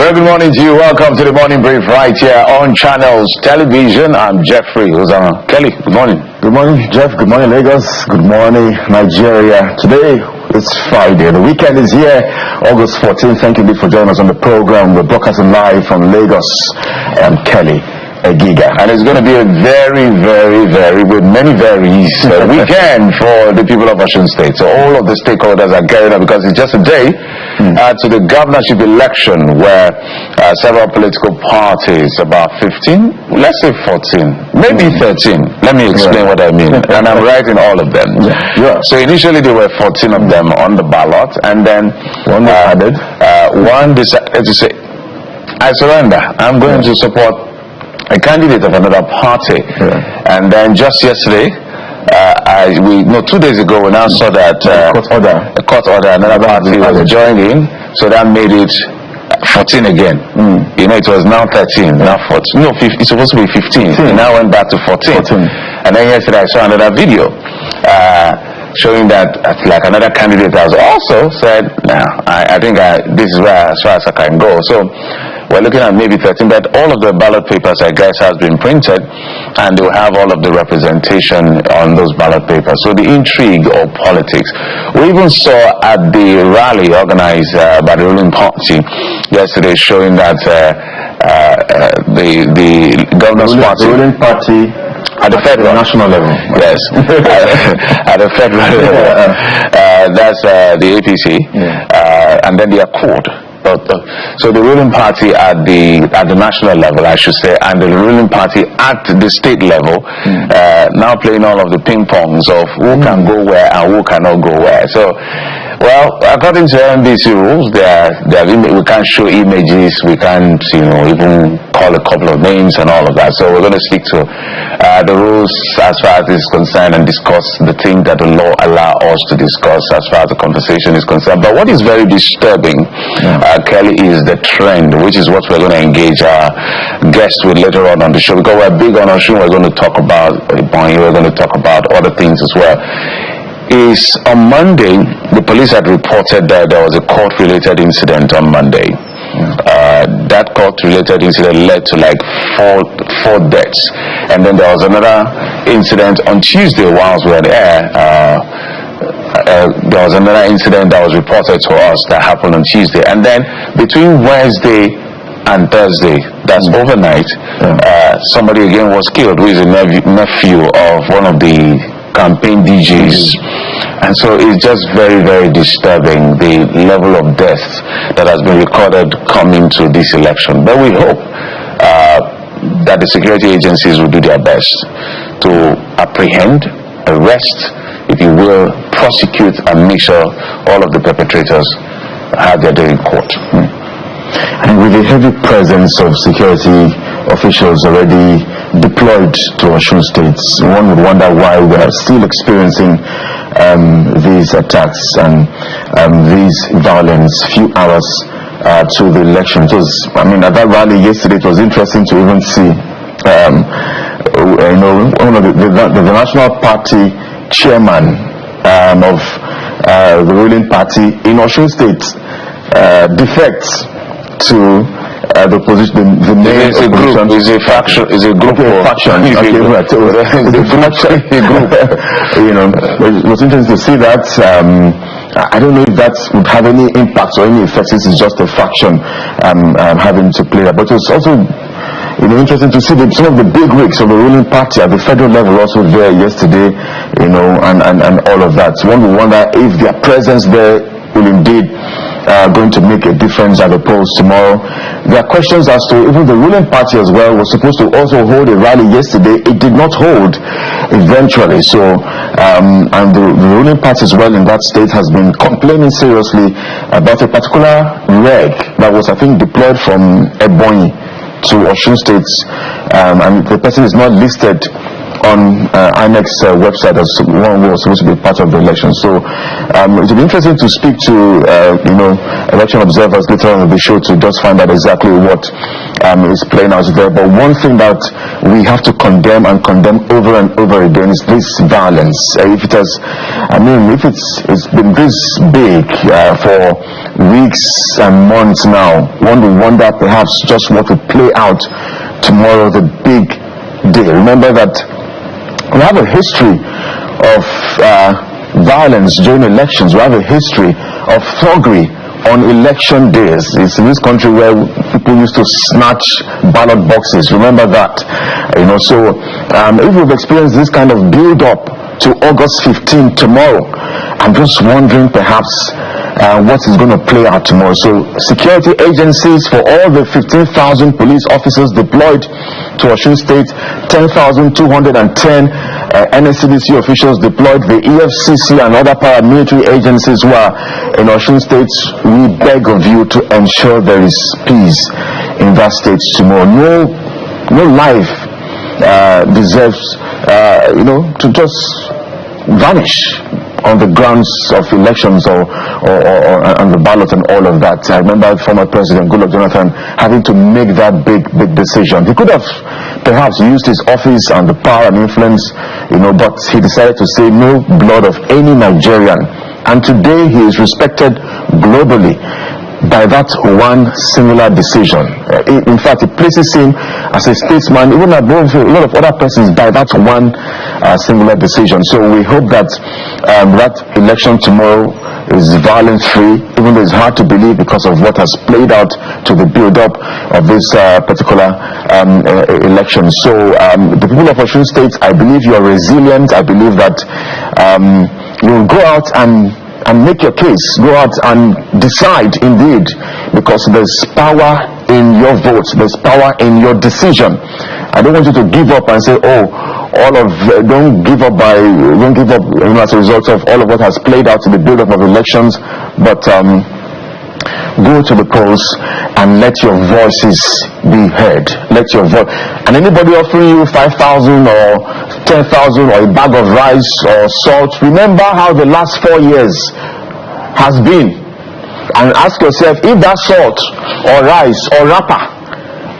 Very good morning to you. Welcome to the morning brief right here on Channels Television. I'm Jeffrey Ozama. Kelly, good morning. Good morning, Jeff. Good morning, Lagos. Good morning, Nigeria. Today, it's Friday. The weekend is here, August 14th. Thank you for joining us on the program. We're broadcasting live from Lagos. I'm Kelly. A giga. And it's going to be a very, with many varies weekend for the people of Osun State. So all of the stakeholders are gearing up because it's just a day to the governorship election where several political parties, about 15, let's say 14, maybe 13. Let me explain what I mean. And I'm right in all of them. So initially there were 14 of them on the ballot, and then one decided to say, I surrender. I'm going to support a candidate of another party. And then just yesterday, 2 days ago, we now saw that a court order, another party was joining, so that made it 14 again. You know, it was now 13, now 14. No, it's supposed to be 15. It now went back to 14. And then yesterday I saw another video showing that like another candidate has also said, I think this is where as far as I can go. So we're looking at maybe 13, but all of the ballot papers, I guess, has been printed, and they'll have all of the representation on those ballot papers. So the intrigue of politics. We even saw at the rally organized by the ruling party yesterday, showing that the governor's party, the ruling party at the federal national level, yes, at the federal level, that's the APC, and then the Accord. So the ruling party at the national level, I should say, and the ruling party at the state level, now playing all of the ping pongs of who can go where and who cannot go where. So, well, according to NBC rules, we can't show images, we can't, even call a couple of names and all of that. So we're going to stick to the rules as far as this is concerned and discuss the thing that the law allows us to discuss as far as the conversation is concerned. But what is very disturbing, Kelly, is the trend, which is what we're going to engage our guests with later on the show, because we're big on Osun. We're going to talk about Ebonyi, we're going to talk about other things as well. Is on Monday, the police had reported that there was a court-related incident on Monday. That court-related incident led to like four deaths, and then there was another incident on Tuesday whilst we were there. There was another incident that was reported to us that happened on Tuesday, and then between Wednesday and Thursday, that's overnight, somebody again was killed, who is a nephew of one of the campaign DJs. And so it's just very disturbing, the level of death that has been recorded coming to this election. But we hope that the security agencies will do their best to apprehend, arrest, if you will, prosecute, and make sure all of the perpetrators have their day in court. And with the heavy presence of security officials already deployed to Osun State, one would wonder why we are still experiencing these attacks and these violence few hours to the election. It was, at that rally yesterday, it was interesting to even see, one of the National Party chairman of the ruling party in Osun State defects to the position, the main opposition is a faction. Is a group of faction. Okay, right. It group. It was interesting to see that. I don't know if that would have any impact or any effect, since it's just a faction having to play that. But it was also interesting to see some of the big rigs of the ruling party at the federal level also there yesterday, and all of that. So one would wonder if their presence there will indeed going to make a difference at the polls tomorrow. There are questions as to even the ruling party as well was supposed to also hold a rally yesterday. It did not hold eventually. So and the ruling party as well in that state has been complaining seriously about a particular reg that was, I think, deployed from Ebonyi to Osun State, and the person is not listed on INEC's website as one who was supposed to be part of the election. So it will be interesting to speak to election observers later on in the show to just find out exactly what is playing out there. But one thing that we have to condemn and condemn over and over again is this violence. If it's been this big for weeks and months now, one would wonder perhaps just what will play out tomorrow, the big day. Remember that we have a history of violence during elections. We have a history of thuggery on election days. It's in this country where people used to snatch ballot boxes. Remember that. So if we've experienced this kind of build-up to August 15 tomorrow, I'm just wondering perhaps what is going to play out tomorrow. So security agencies for all the 15,000 police officers deployed to Osun State, 10,210 NSCDC officials deployed, the EFCC and other paramilitary agencies who are in Osun State. We beg of you to ensure there is peace in that state tomorrow. No life deserves to just vanish on the grounds of elections or on the ballot and all of that. I remember former President Goodluck Jonathan having to make that big decision. He could have perhaps used his office and the power and influence, but he decided to say no blood of any Nigerian. And today he is respected globally by that one singular decision. In fact, it places him as a statesman even above a lot of other persons by that one singular decision. So we hope that that election tomorrow is violence free, even though it's hard to believe because of what has played out to the build-up of this particular election. So the people of Osun State, I believe you are resilient. I believe that you will go out and make your case, go out and decide indeed, because there's power in your votes, there's power in your decision. I don't want you to give up and say, don't give up as a result of all of what has played out in the build-up of elections, but go to the polls and let your voices be heard. Let your voice. And anybody offering you 5,000 or 10,000 or a bag of rice or salt, remember how the last 4 years has been, and ask yourself if that salt or rice or wrapper,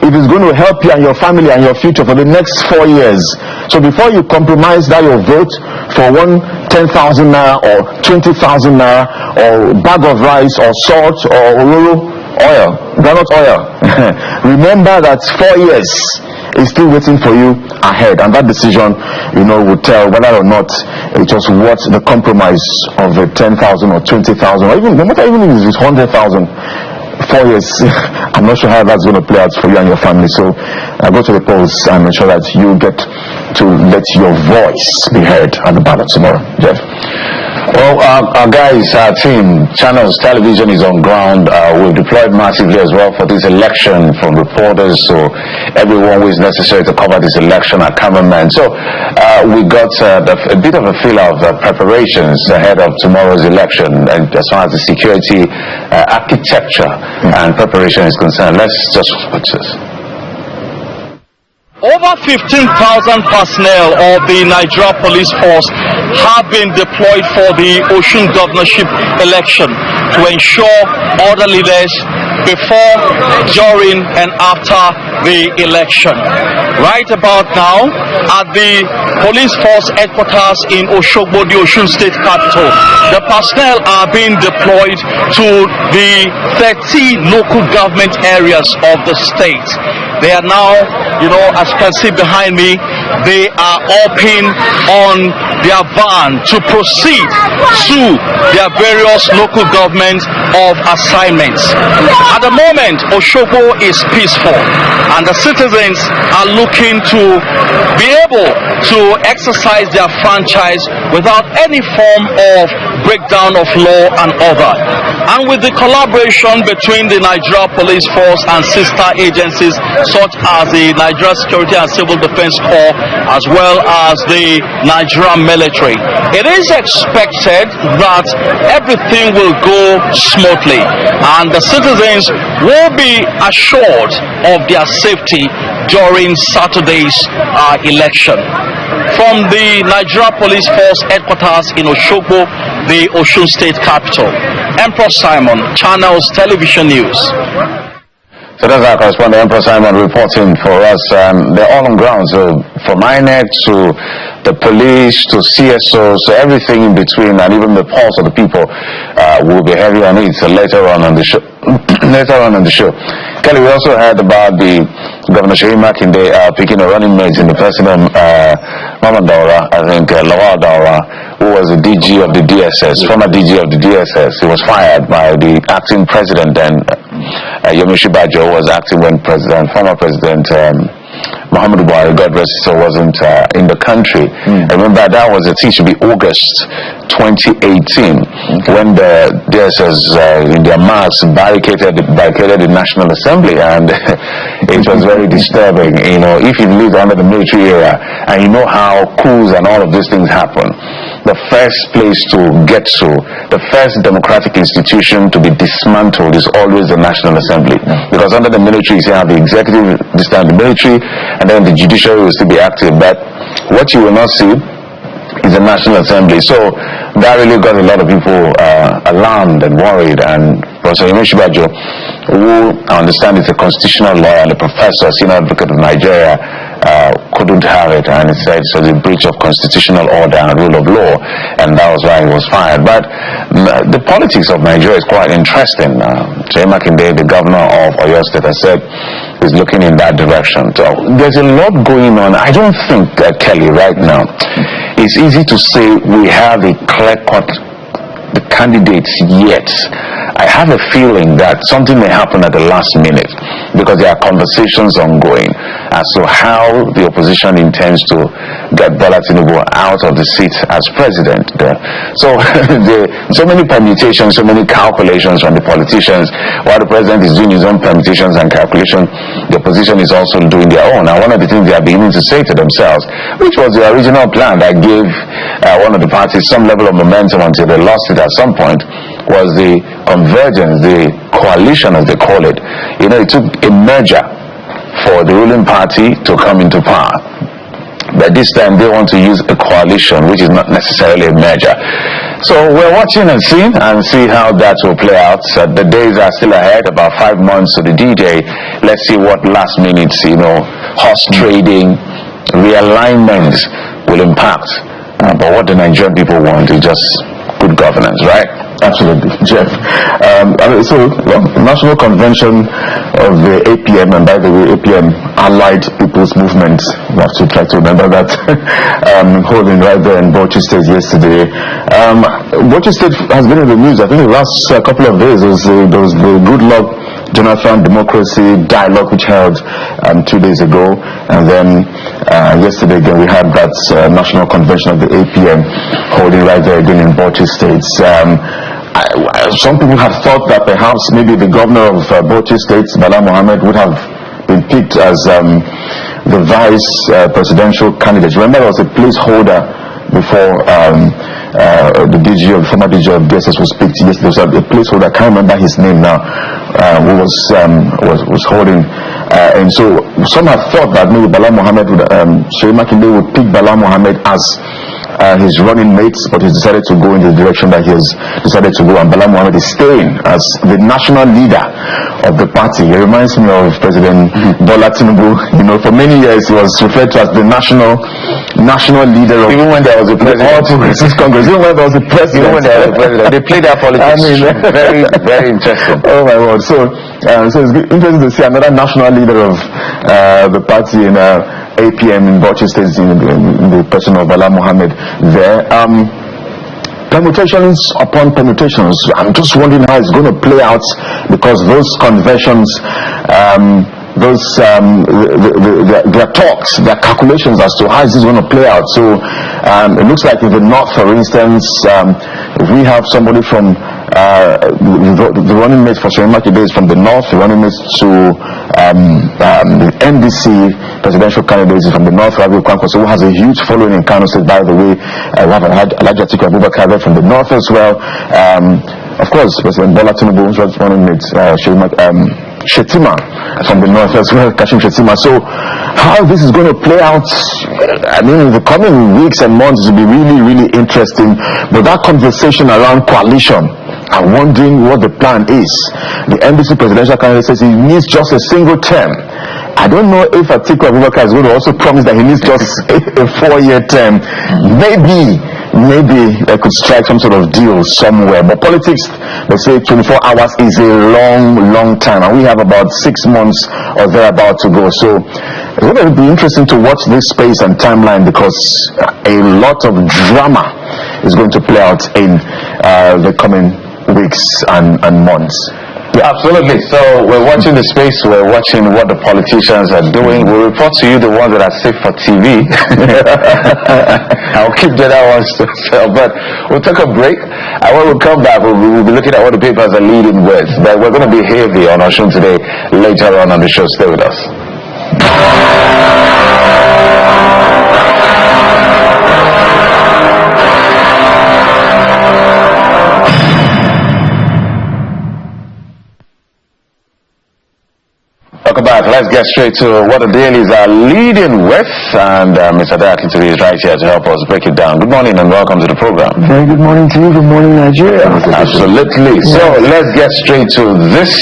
if it's going to help you and your family and your future for the next 4 years. So before you compromise that your vote for 10,000 naira or 20,000 naira or bag of rice or salt or oil, groundnut oil, remember that 4 years is still waiting for you ahead, and that decision will tell whether or not it was worth the compromise of the 10,000 or 20,000 or even if it's 100,000. 4 years, I'm not sure how that's going to play out for you and your family. So go to the polls and ensure that you get to let your voice be heard at the ballot tomorrow. Jeff. Well, our guys, our team, Channels Television is on ground. We've deployed massively as well for this election, from reporters to everyone who is necessary to cover this election, our cameramen. So we got a bit of a feel of preparations ahead of tomorrow's election, and as far as the security architecture and preparation is concerned. Let's just watch this. Over 15,000 personnel of the Nigeria Police Force have been deployed for the Osun governorship election to ensure orderliness before, during and after the election. Right about now, at the police force headquarters in Osogbo, the Osun State capital, the personnel are being deployed to the 30 local government areas of the state. They are now, as you can see behind me, they are upping on their van to proceed to their various local government of assignments. At the moment, Osogbo is peaceful, and the citizens are looking to be able to exercise their franchise without any form of breakdown of law and order. And with the collaboration between the Nigeria Police Force and sister agencies such as the Nigeria Security and Civil Defense Corps, as well as the Nigerian military, it is expected that everything will go smoothly and the citizens will be assured of their safety during Saturday's election. From the Nigeria Police Force headquarters in Osogbo, the Osun State capital. Emperor Simon, Channels Television News. So that's our correspondent, Emperor Simon, reporting for us. They're all on ground, so from INEC to the police to CSO, so everything in between, and even the pulse of the people will be heavy on it. So later on the show. Kelly, we also heard about the Governor Sheyi Makinde picking a running mate in the person of Mama Daura, I think Lawal Daura, who was the DG of the DSS, former DG of the DSS. He was fired by the acting president then. Yomi Shibajo was acting when former president Muhammadu Buhari, God rest his soul, wasn't in the country. I remember that was it should be August 2018 when the DSS in their marks barricaded the National Assembly, and it was very disturbing. You know, if you lived under the military era and you know how coups and all of these things happen, the first place to get to, the first democratic institution to be dismantled is always the National Assembly. Because under the military, you have the executive, this time the military, and then the judiciary will still be active. But what you will not see is the National Assembly. So that really got a lot of people alarmed and worried. And Professor Yomi Shibajo, who I understand is a constitutional lawyer and a professor, senior advocate of Nigeria, couldn't have it, and he said it was a breach of constitutional order and rule of law, and that was why he was fired. But the politics of Nigeria is quite interesting. Sheyi Makinde, the governor of Oyo State, has said is looking in that direction. So there's a lot going on. I don't think, Kelly, right now, it's easy to say we have a clear-cut candidates yet. I have a feeling that something may happen at the last minute because there are conversations ongoing as to how the opposition intends to get Bola Tinubu out of the seat as president. So so many permutations, so many calculations from the politicians. While the president is doing his own permutations and calculations, the opposition is also doing their own. And one of the things they are beginning to say to themselves, which was the original plan that gave one of the parties some level of momentum until they lost it at some point, was the convergence, the coalition as they call it. You know, it took a merger for the ruling party to come into power. But this time they want to use a coalition, which is not necessarily a merger. So we're watching and see how that will play out. So the days are still ahead, about 5 months to the D-Day. Let's see what last minute, horse trading, realignments will impact. But what the Nigerian people want is just good governance, right? Absolutely, Jeff. National Convention of the APM, and by the way, APM, Allied People's Movement, we have to try to remember that, holding right there in Bauchi State yesterday. Bauchi State has been in the news, I think the last couple of days. There was the Good Luck Jonathan Democracy Dialogue which held 2 days ago, and then yesterday again we had that National Convention of the APM holding right there again in Bauchi State. Some people have thought that perhaps maybe the governor of Bauchi State, Bala Mohammed, would have been picked as the vice presidential candidate. Remember, there was a placeholder before the former DG of DSS was picked. Yes, there was a placeholder. I can't remember his name now. Who was holding, and so some have thought that maybe Bala Mohammed Sheyi Makinde would pick Bala Mohammed as his running mate, but he's decided to go in the direction that he has decided to go, and Bala Mohammed is staying as the national leader of the party. He reminds me of President Bola Tinubu. You know, for many years he was referred to as the national leader of, even when there was a president, Congress, even when there was a president, they played their politics. I mean, very, very interesting. Oh my word! So it's interesting to see another national leader of the party in APM in Bauchi State, in the person of Bala Mohammed there. Permutations upon permutations. I'm just wondering how it's going to play out, because those conversions, their talks, their calculations as to how is this going to play out. So it looks like in the north, for instance, if we have somebody from the running mate for Sheyi Makinde is from the north, the running mate to the NDC presidential candidate is from the north, Rabiu Kwankwaso, who has a huge following in Kano State, by the way. We have Alhaji Atiku Abubakar from the north as well. Of course, President Bola Tinubu, who's running mate Shetima from the north as well, Kashim Shettima. So how this is going to play out, I mean, in the coming weeks and months will be really, really interesting. But that conversation around coalition, I'm wondering what the plan is. The NDC presidential candidate says he needs just a single term. I don't know if Atiku Abubakar is going to also promise that he needs just a 4-year term. Maybe they could strike some sort of deal somewhere. But politics, they say 24 hours is a long time, and we have about 6 months or thereabout to go. So it's going to be interesting to watch this space and timeline, because a lot of drama is going to play out in the coming weeks and months. Absolutely. So we're watching the space, we're watching what the politicians are doing. We'll report to you the ones that are safe for TV. I'll keep the other ones to myself. But we'll take a break, and when we come back, we'll be looking at what the papers are leading with. But we're going to be heavy on Osun today later on the show. Stay with us. Welcome back. Let's get straight to what the dailies are leading with, and Mr. Dayakitiri is right here to help us break it down. Good morning and welcome to the program. Very good morning to you. Good morning, Nigeria. Absolutely. So let's get straight to this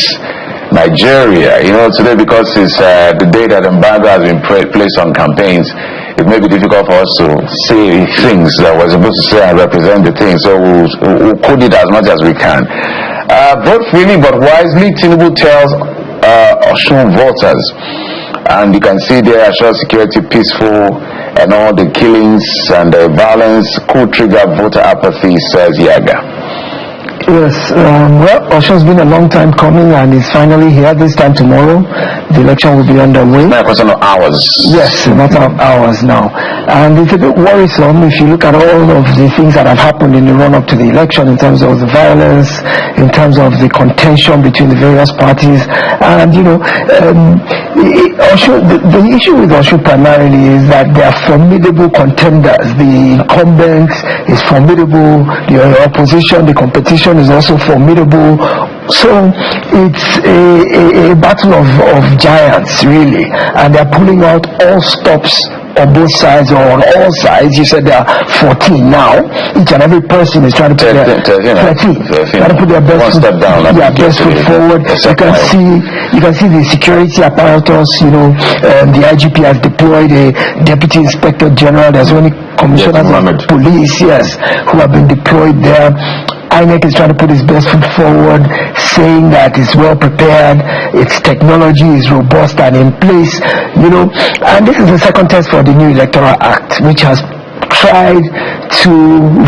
Nigeria. You know, today, because it's the day that embargo has been placed on campaigns, it may be difficult for us to say things that we're supposed to say and represent the things. So we'll code it as much as we can. Vote freely but wisely, Tinubu tells Osun voters, and you can see there assure security peaceful, and all the killings and the violence could trigger voter apathy, says Yaga. Yes, well, Osun's been a long time coming, and it's finally here. This time tomorrow, the election will be underway. Not a question of hours. Yes, a matter of hours now. And it's a bit worrisome if you look at all of the things that have happened in the run-up to the election, in terms of the violence, in terms of the contention between the various parties. And, you know, the issue with Osun primarily is that they are formidable contenders. The incumbent is formidable, the opposition, the competition is also formidable. So it's a battle of giants, really, and they're pulling out all stops on both sides or on all sides. You said there are 14 now. Each and every person is trying to put their 13, trying to put their best foot, best foot forward. You can see the security apparatus. You know, the IGP has deployed a deputy inspector general. There's only commissioners of police, who have been deployed there. INEC is trying to put its best foot forward, saying that it's well prepared, its technology is robust and in place, you know. And this is the second test for the new Electoral Act, which has tried to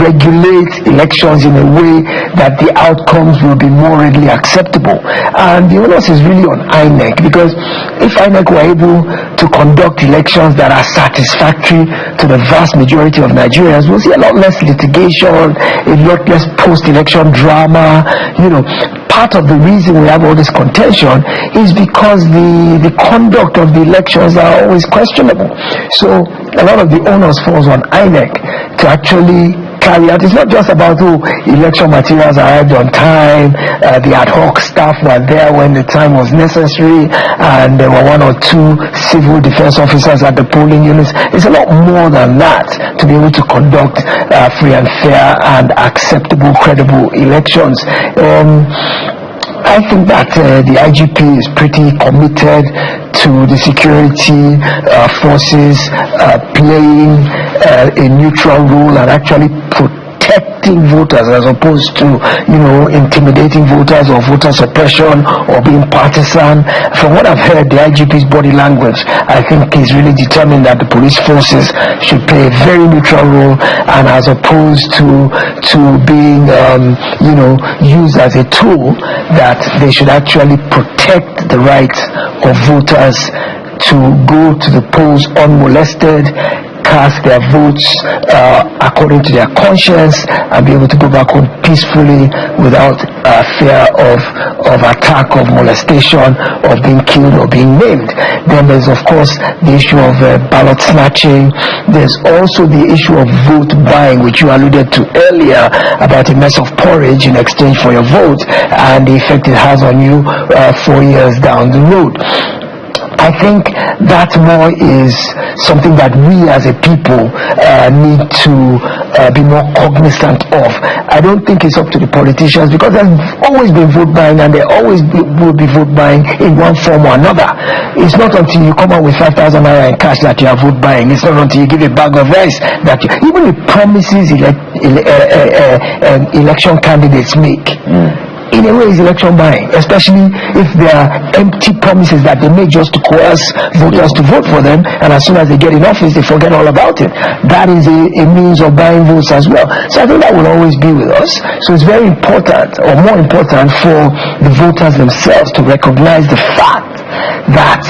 regulate elections in a way that the outcomes will be more readily acceptable. And the onus is really on INEC, because if INEC were able to conduct elections that are satisfactory to the vast majority of Nigerians, we'll see a lot less litigation, a lot less post-election drama. You know, part of the reason we have all this contention is because the conduct of the elections are always questionable. So a lot of the onus falls on INEC to actually carry out. It's not just about election materials arrived on time, the ad hoc staff were there when the time was necessary, and there were 1 or 2 civil defense officers at the polling units. It's a lot more than that to be able to conduct free and fair and acceptable, credible elections. I think that the IGP is pretty committed to the security forces playing a neutral role and actually protecting voters, as opposed to, you know, intimidating voters or voter suppression or being partisan. From what I've heard, the IGP's body language, I think, is really determined that the police forces should play a very neutral role, and as opposed to being you know, used as a tool, that they should actually protect the rights of voters to go to the polls unmolested, cast their votes according to their conscience, and be able to go back home peacefully without fear of attack, of molestation, of being killed or being maimed. Then there's, of course, the issue of ballot snatching. There's also the issue of vote buying, which you alluded to earlier, about a mess of porridge in exchange for your vote, and the effect it has on you 4 years down the road. I think that more is something that we as a people need to be more cognizant of. I don't think it's up to the politicians, because there's always been vote buying, and there always will be vote buying in one form or another. It's not until you come out with 5,000 naira in cash that you are vote buying. It's not until you give a bag of rice that even the promises election candidates make. In a way, is election buying, especially if there are empty promises that they make just to coerce voters to vote for them, and as soon as they get in office, they forget all about it. That is a means of buying votes as well. So I think that will always be with us. So it's very important, or more important, for the voters themselves to recognize the fact that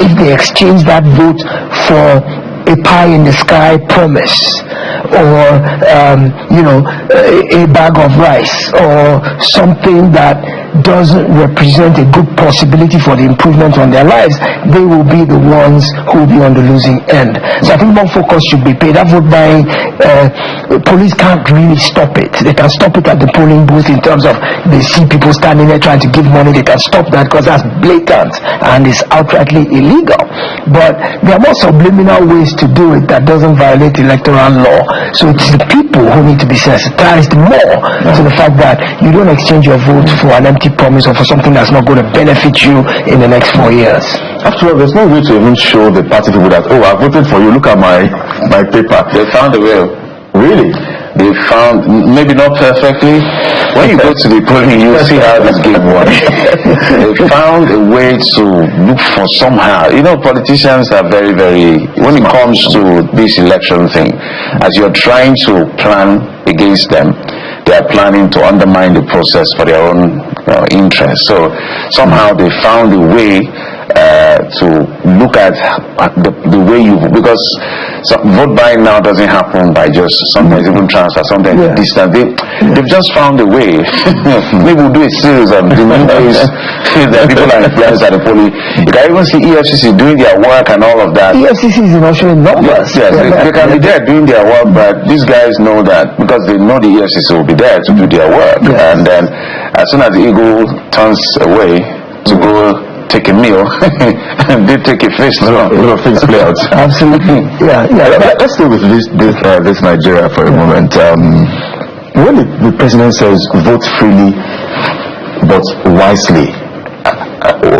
if they exchange that vote for a pie in the sky promise, or a bag of rice, or something that doesn't represent a good possibility for the improvement on their lives, they will be the ones who will be on the losing end. So I think more focus should be paid. That vote buying, police can't really stop it. They can stop it at the polling booth in terms of they see people standing there trying to give money. They can stop that because that's blatant and it's outrightly illegal. But there are more subliminal ways to do it that doesn't violate electoral law. So it's the people who need to be sensitized more to the fact that you don't exchange your vote for an empty promise or for something that's not going to benefit you in the next 4 years. After all, there's no way to even show the party people that, oh, I voted for you, look at my paper. They found a way. Really? They found, maybe not perfectly. When you go to the polling, you see how this game works. They found a way to look for somehow. Politicians are very, very, when it comes to this election thing, as you're trying to plan against them, they are planning to undermine the process for their own interest. So somehow they found a way to look at the way because vote buying now doesn't happen by just sometimes even transfer, sometimes distance. They've just found a way. Maybe we'll do a series of the new ways that people are influenced at the polling. You can even see EFCC doing their work and all of that. EFCC is also in numbers. Yes, they can be there doing their work, but these guys know that because they know the EFCC will be there to do their work. And then as soon as the eagle turns away to go take a meal, and they take a face. A lot of things play out. Absolutely. Yeah. Let's stay with this Nigeria for a moment. When the president says vote freely but wisely,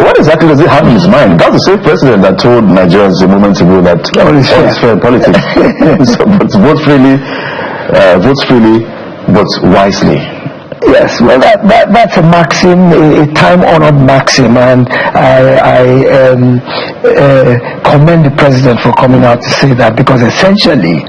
what exactly does he have in his mind? That's the same president that told Nigerians a moment ago that all is fair in politics. But vote freely but wisely. Yes, well, that's a maxim, a time-honored maxim, and I commend the president for coming out to say that, because essentially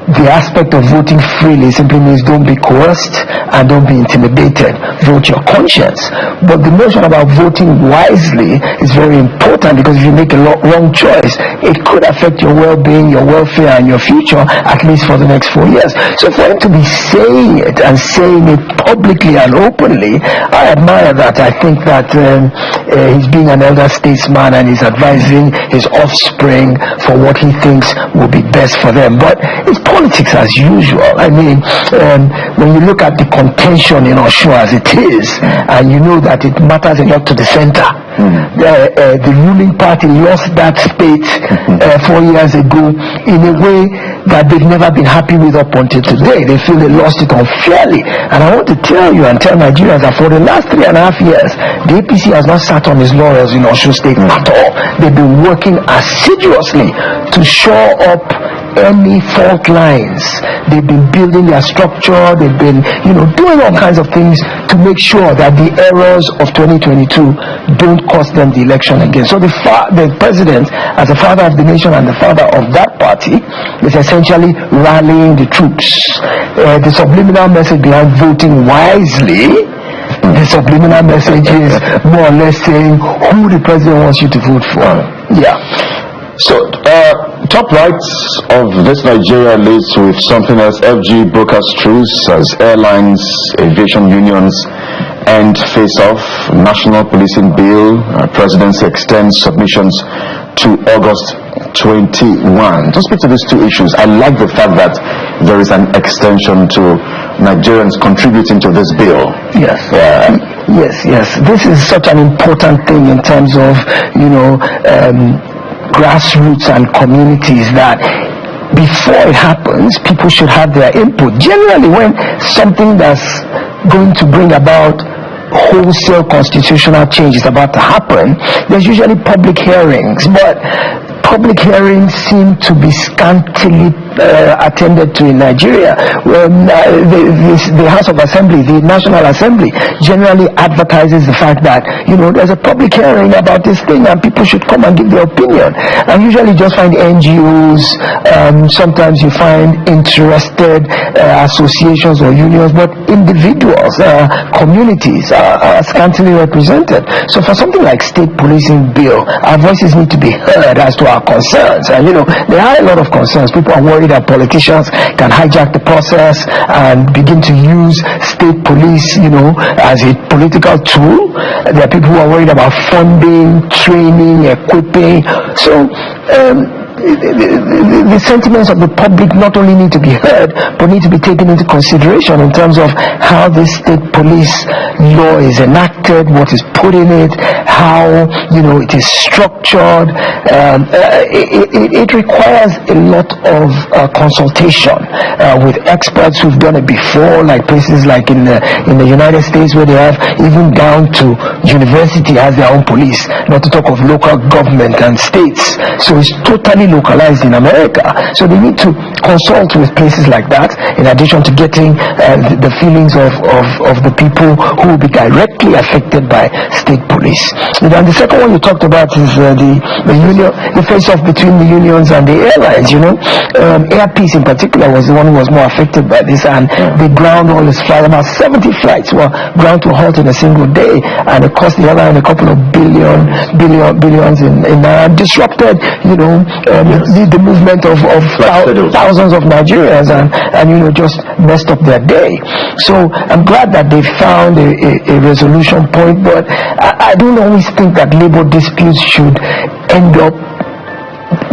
the aspect of voting freely simply means don't be coerced and don't be intimidated. Vote your conscience. But the notion about voting wisely is very important, because if you make a wrong choice, it could affect your well-being, your welfare, and your future, at least for the next 4 years. So for him to be saying it and saying it publicly and openly, I admire that. I think that he's being an elder statesman and he's advising his offspring for what he thinks will be best for them. But it's politics as usual. I mean, when you look at the contention in Osun as it is, and you know that it matters a lot to the center. The ruling party lost that state 4 years ago in a way that they've never been happy with up until today. They feel they lost it unfairly. And I want to tell you and tell Nigerians that for the last 3.5 years, the APC has not sat on its laurels in Osun State at all. They've been working assiduously to shore up any fault lines. They've been building their structure. They've been, doing all kinds of things to make sure that the errors of 2022 don't cost them the election again. So the president, as a father of the nation and the father of that party, is essentially rallying the troops. The subliminal message behind voting wisely, the subliminal message is more or less saying who the president wants you to vote for. Yeah. So, top right of this Nigeria leads with something else. FG brokers truce as airlines, aviation unions end face-off. National policing bill, presidency extends submissions to August 21. To speak to these two issues, I like the fact that there is an extension to Nigerians contributing to this bill. Yes. Yes. This is such an important thing in terms of, grassroots and communities, that before it happens, people should have their input. Generally, when something that's going to bring about wholesale constitutional change is about to happen, there's usually public hearings, but public hearings seem to be scantily attended to in Nigeria. When the House of Assembly, the National Assembly, generally advertises the fact that there's a public hearing about this thing and people should come and give their opinion. And usually just find NGOs, sometimes you find interested associations or unions, but individuals, communities are scantily represented. So for something like state policing bill, our voices need to be heard as to our concerns. And there are a lot of concerns. People are worried that politicians can hijack the process and begin to use state police, as a political tool. There are people who are worried about funding, training, equipping. So the sentiments of the public not only need to be heard, but need to be taken into consideration in terms of how this state police law is enacted, what is put in it, how it is structured. It requires a lot of consultation with experts who've done it before, like places like in the United States, where they have even down to university has their own police, not to talk of local government and states. So it's totally localized in America. So they need to consult with places like that, in addition to getting the feelings of the people who will be directly affected by state police. And the second one you talked about is the union, the face-off between the unions and the airlines. Air Peace in particular was the one who was more affected by this, and they ground all its flights. About 70 flights were ground to a halt in a single day, and it cost the airline a couple of billions in disrupted, the movement of thousands of Nigerians, and just messed up their day. So I'm glad that they found a resolution point, but I don't always think that labor disputes should end up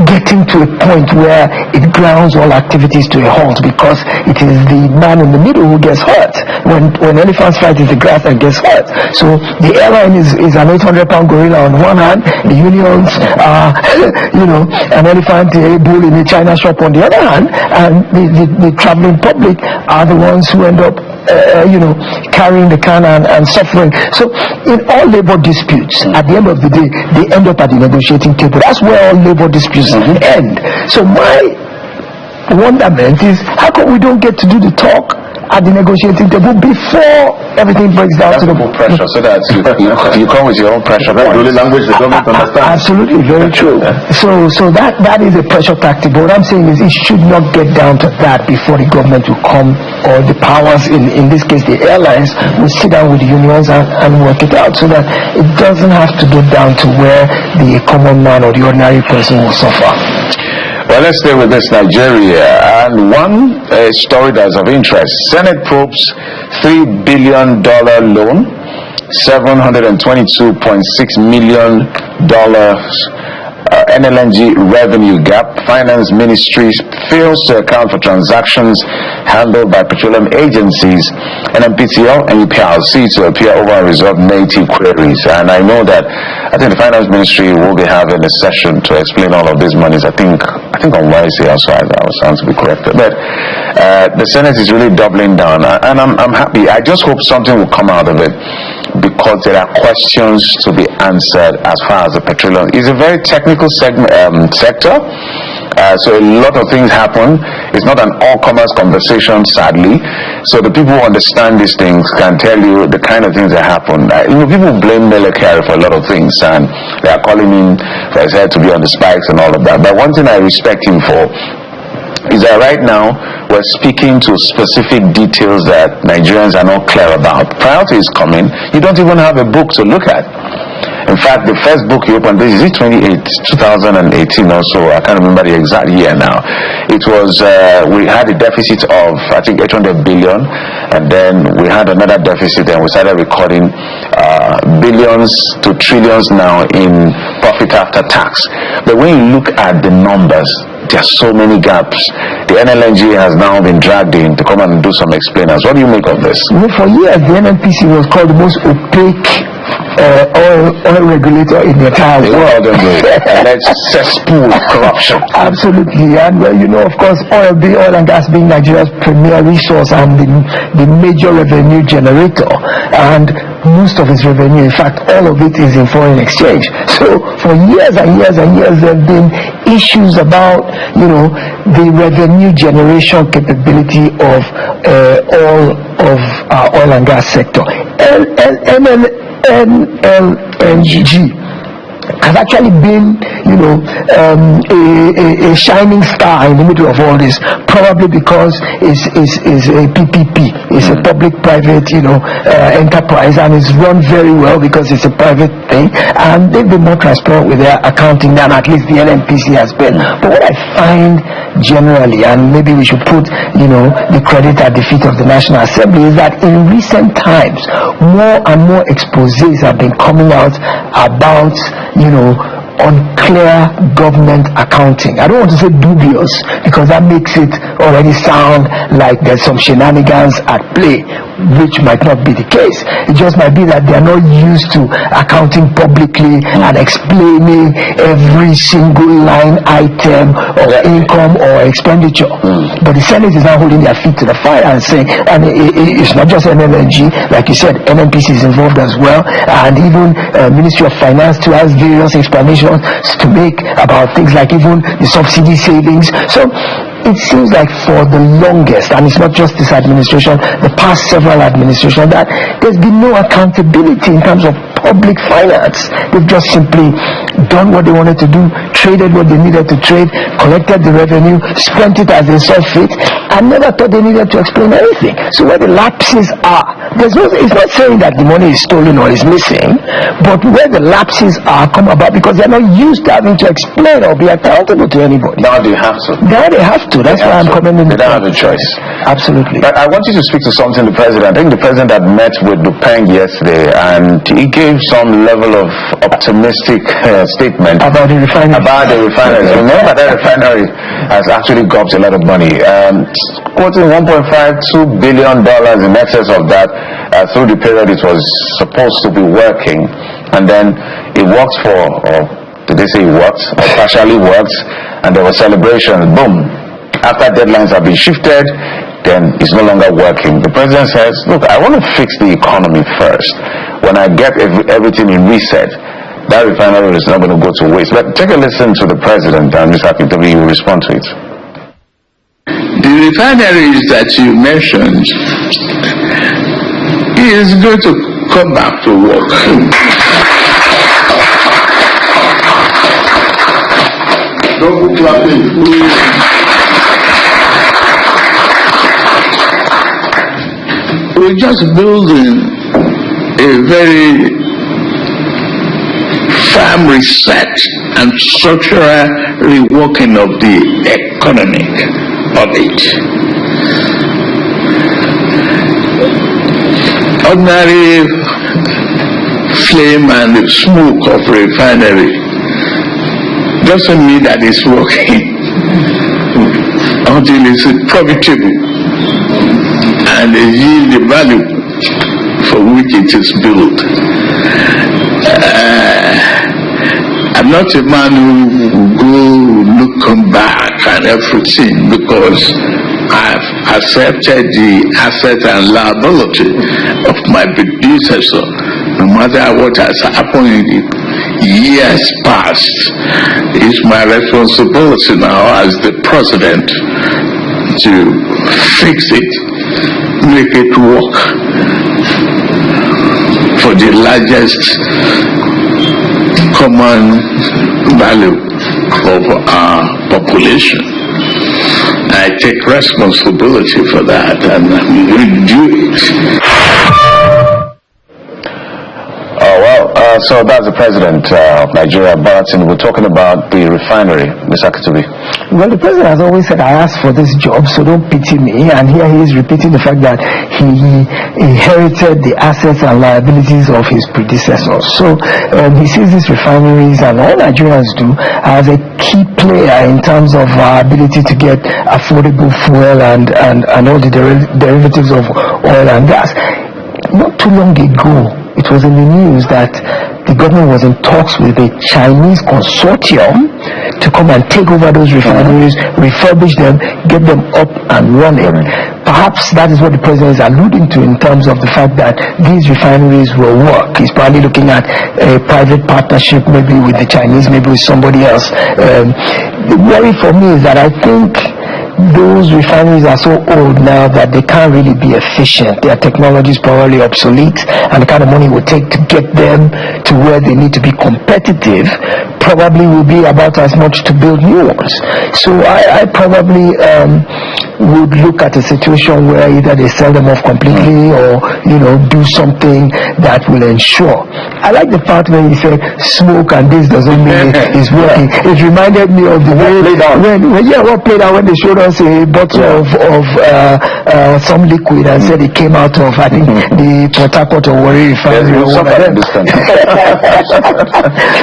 getting to a point where it grounds all activities to a halt, because it is the man in the middle who gets hurt. When elephants fight, it's the grass that gets hurt. So the airline is an 800-pound gorilla on one hand, the unions are an elephant, a bull in a china shop on the other hand, and the traveling public are the ones who end up carrying the can and suffering. So in all labor disputes, at the end of the day, they end up at the negotiating table. That's where all labor disputes end. So my wonderment is, how come we don't get to do the talk at the negotiating table before everything breaks down to the pressure, so that you come with your own pressure points. Only language the government understands. Absolutely, very true. So that is a pressure tactic. But what I'm saying is, it should not get down to that before the government will come, or the powers, in this case the airlines, will sit down with the unions and work it out, so that it doesn't have to get down to where the common man or the ordinary person will suffer. Well, let's stay with this, Nigeria, and one story that's of interest. Senate probes $3 billion loan, $722.6 million NLNG revenue gap. Finance Ministry fails to account for transactions handled by petroleum agencies, NMPTL and UPRC, to appear over and resolve native queries. And I know that the Finance Ministry will be having a session to explain all of these monies. I think on Wednesday also. I was trying to be corrected, but the Senate is really doubling down, and I'm happy. I just hope something will come out of it, because there are questions to be answered as far as the petroleum. It's a very technical sector, so a lot of things happen. It's not an all-commerce conversation, sadly. So the people who understand these things can tell you the kind of things that happen. People blame Mele Kyari for a lot of things, and they are calling him for his head to be on the spikes and all of that. But one thing I respect him for is that right now we're speaking to specific details that Nigerians are not clear about. Priority is coming. You don't even have a book to look at. In fact, the first book you opened, is it 2018 or so? I can't remember the exact year now. It was, we had a deficit of, I think, 800 billion, and then we had another deficit, and we started recording billions to trillions now in profit after tax. But when you look at the numbers, there are so many gaps. The NLNG has now been dragged in to come and do some explainers. What do you make of this? For years, the NNPC was called the most opaque oil regulator in the entire world. Let's cesspool corruption. Absolutely, and of course, oil and gas being Nigeria's premier resource and the major revenue generator, and most of its revenue, in fact, all of it is in foreign exchange. So for years and years and years, there have been issues about the revenue generation capability of all of our oil and gas sector. NLNG has actually been, a shining star in the middle of all this, probably because it's a PPP, it's a public-private, enterprise, and it's run very well because it's a private thing, and they've been more transparent with their accounting than at least the NNPC has been. But what I find generally, and maybe we should put, the credit at the feet of the National Assembly, is that in recent times, more and more exposés have been coming out about, unclear government accounting. I don't want to say dubious, because that makes it already sound like there's some shenanigans at play, which might not be the case. It just might be that they are not used to accounting publicly and explaining every single line item of income or expenditure. But the Senate is now holding their feet to the fire and saying, and it's not just NLNG, like you said, NNPC is involved as well, and even Ministry of Finance too has various explanations to make about things like even the subsidy savings. So it seems like for the longest, and it's not just this administration, the past several administrations, that there's been no accountability in terms of public finance. They've just simply done what they wanted to do, traded what they needed to trade, collected the revenue, spent it as they saw fit, and never thought they needed to explain anything. So where the lapses are, it's not saying that the money is stolen or is missing, but where the lapses are come about because they're not used to having to explain or be accountable to anybody. Now they have to. Now they have to. That's why I'm commending them. They don't have a choice. Absolutely. But I want you to speak to something the president. I think the president had met with Dupeng yesterday, and he gave some level of optimistic statement about the refinery. Remember, that refinery has actually got a lot of money. Quoting $1.52 billion in excess of that through the period it was supposed to be working, and then it worked for, or did they say it worked, or partially worked, and there was celebration. Boom. After deadlines have been shifted, then it's no longer working. The president says, look, I want to fix the economy first. When I get everything in reset, that refinery is not going to go to waste. But take a listen to the president, and Mr. Akintobi will respond to it. The refineries that you mentioned is going to come back to work. Double clapping. We're just building a very firm reset and structural reworking of the economy of it. Ordinary flame and smoke of refinery doesn't mean that it's working until it's profitable and yield the value for which it is built. I'm not a man who will go looking back and everything, because I've accepted the asset and liability of my predecessor. No matter what has happened in the years past, it's my responsibility now as the president to fix it, make it work for the largest common value of our population. I take responsibility for that, and I'm going to do it. So that's the president of Nigeria, but we're talking about the refinery, Mr. Akitubi. Well, the president has always said, I asked for this job, so don't pity me. And here he is repeating the fact that he inherited the assets and liabilities of his predecessors. So he sees these refineries, and all Nigerians do, as a key player in terms of our ability to get affordable fuel and all the derivatives of oil and gas. Not too long ago, it was in the news that the government was in talks with a Chinese consortium to come and take over those refineries, refurbish them, get them up and running. Perhaps that is what the president is alluding to in terms of the fact that these refineries will work. He's probably looking at a private partnership, maybe with the Chinese, maybe with somebody else. The worry for me is that I think those refineries are so old now that they can't really be efficient. Their technology is probably obsolete, and the kind of money it would take to get them to where they need to be competitive probably will be about as much to build new ones. So I probably would look at a situation where either they sell them off completely or, do something that will ensure. I like the part where you said smoke and this doesn't mean it's working. It reminded me of the way what played out when they showed us a bottle of some liquid and said it came out of, I think, the Port Harcourt or Warri refinery.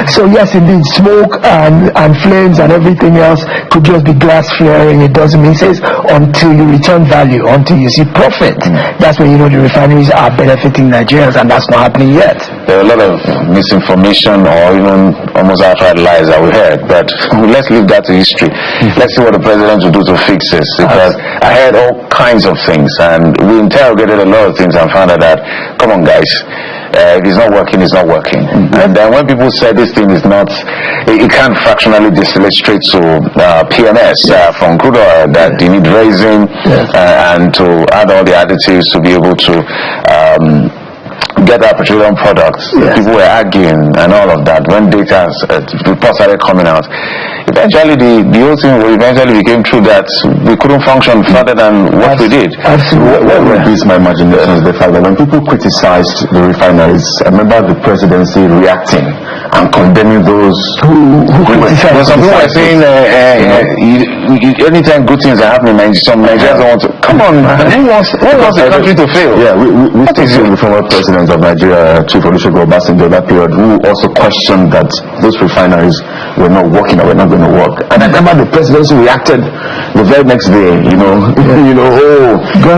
So yes, indeed, smoke and flames and everything else could just be glass flaring. It doesn't mean, it says, until you return value, until you see profit. That's when you know the refineries are benefiting Nigerians, and that's not happening yet. There are a lot of misinformation or even almost outright lies that we heard, but let's leave that to history. Let's see what the president will do to fix this, because I heard all kinds of things, and we interrogated a lot of things and found out that, come on guys, if it's not working, it's not working. And then when people say this thing is not, it can't fractionally distillate straight to PMS from crude oil, that you need raising and to add all the additives to be able to get our petroleum products. People were arguing and all of that. When data reports started coming out, eventually the whole thing eventually became true that we couldn't function further than what we did. Absolutely. What repeats my imagination is the fact that when people criticized the refineries, I remember the presidency reacting and condemning those who criticized. Some people were saying anytime good things are happening, some Nigerians don't want to. Come on, man. Who wants the country to fail? Yeah, we still see the former president of Nigeria, Chief Olusegun Obasanjo, that period, who also questioned that those refineries were not working or were not going to work. And I remember the presidency reacted the very next day,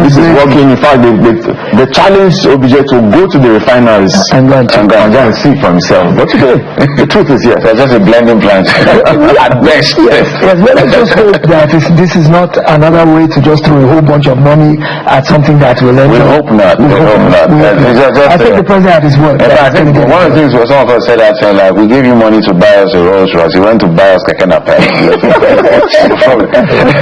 this is working. In fact, they challenged OBJ to go to the refineries and go and see for himself. But today, the truth is, yes, it's just a blending plant at best. Yes, well, let's just hope that this is not another way to just throw a whole bunch of money at something that will end. We hope not. I think the president had his word. I think one of the things was some of us said that saying, like, we gave you money to buy us a Rolls Royce, you went to buy us Kekenapel.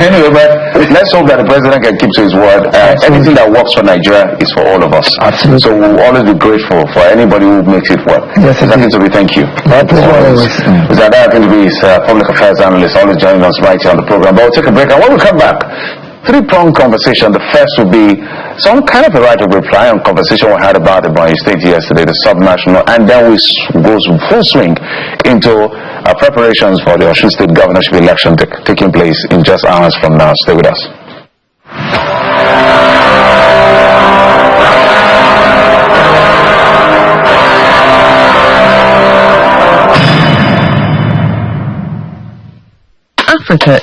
Anyway, but let's hope that the president can keep to his word. Anything that works for Nigeria is for all of us. Absolutely. So we'll always be grateful for anybody who makes it work. Yes, Akitubi, thank you. Mr. Akitubi is public affairs analyst, always joining us right here on the program. But we'll take a break, and when we come back, three-pronged conversation. The first will be some kind of a right of reply on conversation we had about the Ebonyi State yesterday, the subnational, and then we go full swing into preparations for the Osun State governorship election taking place in just hours from now. Stay with us. Africa.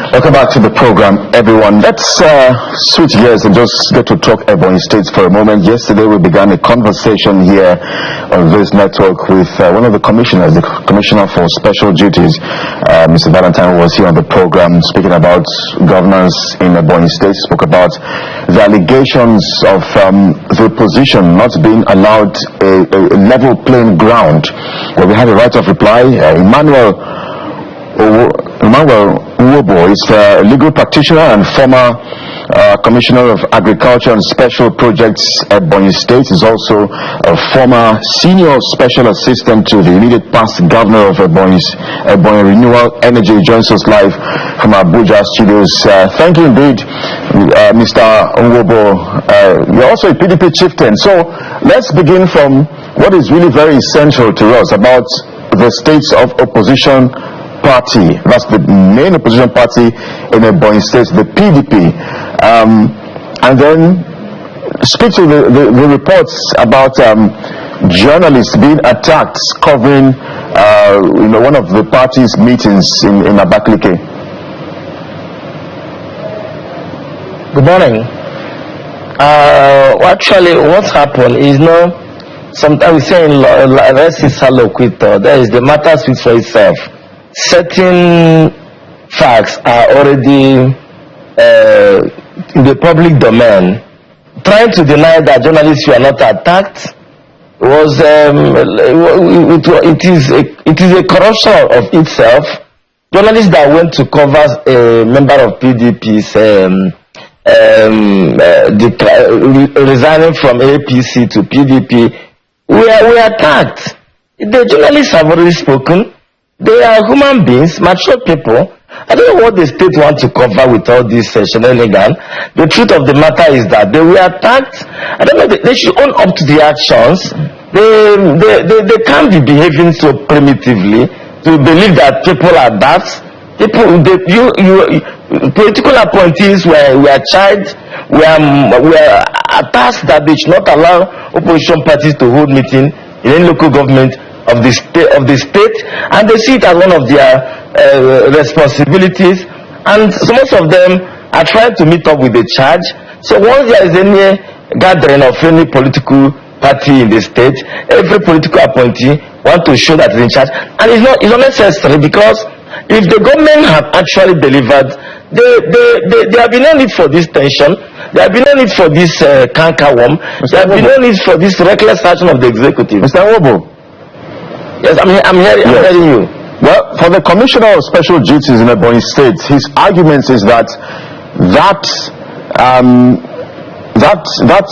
Welcome back to the program, everyone. Let's switch gears and just get to talk Ebonyi State for a moment. Yesterday we began a conversation here on this network with one of the commissioners, the Commissioner for Special Duties, Mr. Valentine, who was here on the program speaking about governance in Ebonyi State, spoke about the allegations of the opposition not being allowed a level playing ground, where we had a right of reply. Emmanuel Uwobo is a legal practitioner and former Commissioner of Agriculture and Special Projects at Ebonyi State, is also a former senior special assistant to the immediate past governor of Ebonyi Renewal Energy. Joins us live from Abuja studios. Thank you indeed, Mr. Nwobo. You're also a PDP chieftain. So let's begin from what is really very essential to us about the states of opposition party. That's the main opposition party in Ebonyi State, the PDP. And then speak to the reports about journalists being attacked covering one of the party's meetings in Abakaliki. Good morning. Actually, what's happened is sometimes we say in res is loquitur. There is the matter speaks for itself. Certain facts are already in the public domain. Trying to deny that journalists were not attacked was it is a corruption of itself. Journalists that went to cover a member of PDP's resigning from APC to PDP were attacked. The journalists have already spoken. They are human beings, mature people. I don't know what the state want to cover with all this shenanigans. The truth of the matter is that they were attacked. I don't know, they should own up to the actions. They can't be behaving so primitively to believe that people are daft. Political appointees were charged, were tasked that they should not allow opposition parties to hold meeting in any local government of the state, and they see it as one of their responsibilities, and so most of them are trying to meet up with the charge. So once there is any gathering of any political party in the state, every political appointee want to show that it's in charge, and it's not necessary, because if the government have actually delivered, there have been no need for this tension. There have been no need for this cankerworm. There have been no need for this reckless action of the executive. Mr. Nwobo. Yes, I'm hearing you. Well, for the Commissioner of Special Duties in Ebonyi State, his argument is that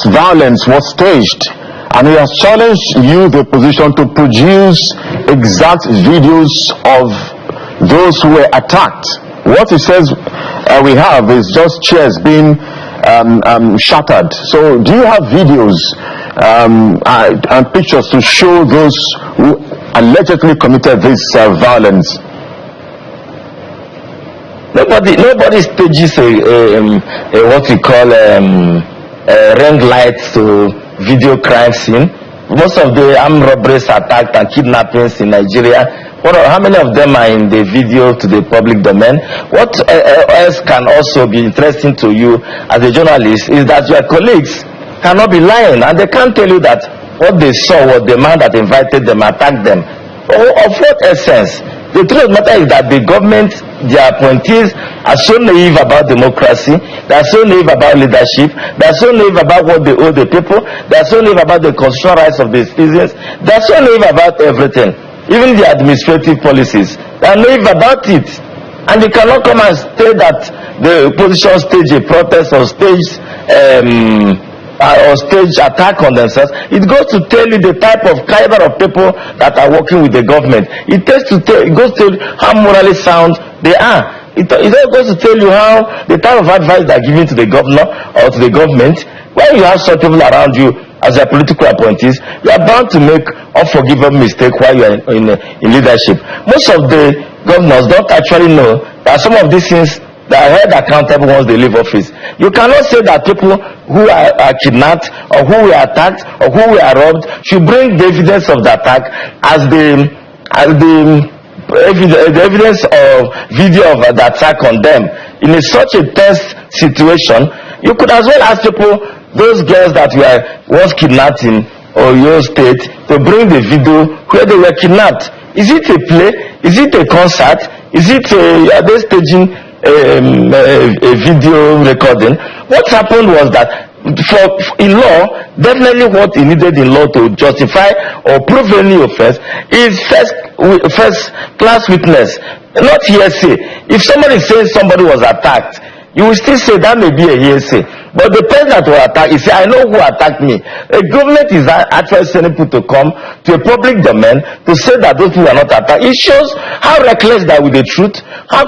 violence was staged, and he has challenged you, the opposition, to produce exact videos of those who were attacked. What he says we have is just chairs being shattered. So do you have videos and pictures to show those who allegedly committed this violence? Nobody stages a what we call ring lights to video crime scene. Most of the armed robberies, attacks and kidnappings in Nigeria, how many of them are in the video to the public domain? What else can also be interesting to you as a journalist is that your colleagues cannot be lying, and they can't tell you that what they saw was the man that invited them, attacked them. Of what essence? The truth of the matter is that the government, their appointees, are so naive about democracy, they are so naive about leadership, they are so naive about what they owe the people, they are so naive about the constitutional rights of the citizens, they are so naive about everything, even the administrative policies. They are naive about it. And you cannot come and say that the opposition stage a protest or stage attack on themselves. It goes to tell you the type of caliber of people that are working with the government. It goes to tell you how morally sound they are. It also goes to tell you how the type of advice they are giving to the governor or to the government. When you have such people around you as a political appointees, you are bound to make unforgivable mistake while you are in leadership. Most of the governors don't actually know that some of these things they are held accountable once they leave office. You cannot say that people who are kidnapped or who were attacked or who were robbed should bring the evidence of the attack as the evidence of video of the attack on them. In such a tense situation, you could as well ask people, those girls that were once kidnapped in Oyo State, to bring the video where they were kidnapped. Is it a play? Is it a concert? Is it are they staging a video recording? What happened was that in law, definitely what is needed in law to justify or prove any offense is first class witness, not hearsay. If somebody says somebody was attacked, you will still say that may be a hearsay. But the person that will attack, you say, I know who attacked me. A government is actually sending people to come to a public domain to say that those people are not attacked. It shows how reckless they are with the truth, how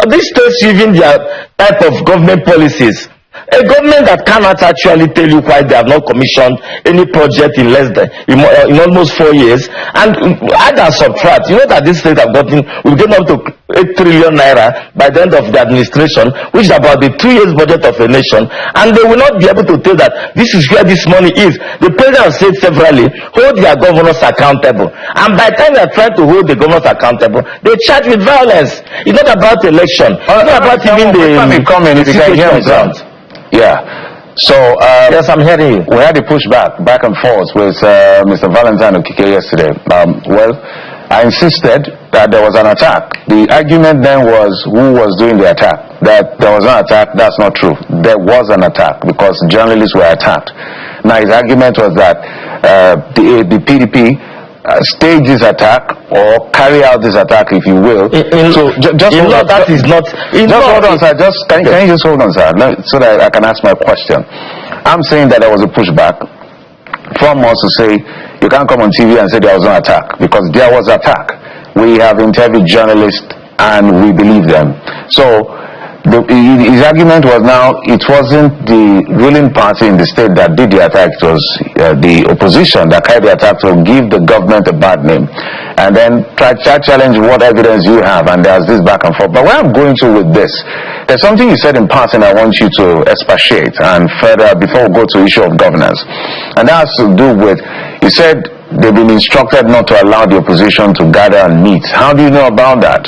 these states even their type of government policies. A government that cannot actually tell you why they have not commissioned any project in in almost 4 years, and add and subtract, you know that this state have gotten, will get up to 8 trillion naira by the end of the administration, which is about the 2 years budget of a nation, and they will not be able to tell that this is where this money is. The president said severally, hold their governors accountable, and by the time they are trying to hold the governors accountable, they charge with violence. It's not about election, it's not about even the situation. Yeah. So, yes, I'm hearing you. We had a pushback back and forth with Mr. Valentine Okike yesterday. Well, I insisted that there was an attack. The argument then was who was doing the attack. That there was no attack, that's not true. There was an attack because journalists were attacked. Now, his argument was that the PDP stage this attack or carry out this attack, if you will. So just hold on, that is not. Just hold on, sir. Can you just hold on, sir, so that I can ask my question. I'm saying that there was a pushback from us to say you can't come on TV and say there was no attack, because there was attack. We have interviewed journalists and we believe them. So his argument was now it wasn't the ruling party in the state that did the attack, it was the opposition that carried the attack to give the government a bad name, and then try to challenge what evidence you have, and there's this back and forth. But where I'm going to with this, there's something you said in passing I want you to expatiate and further before we go to issue of governance, and that has to do with, you said they've been instructed not to allow the opposition to gather and meet. How do you know about that?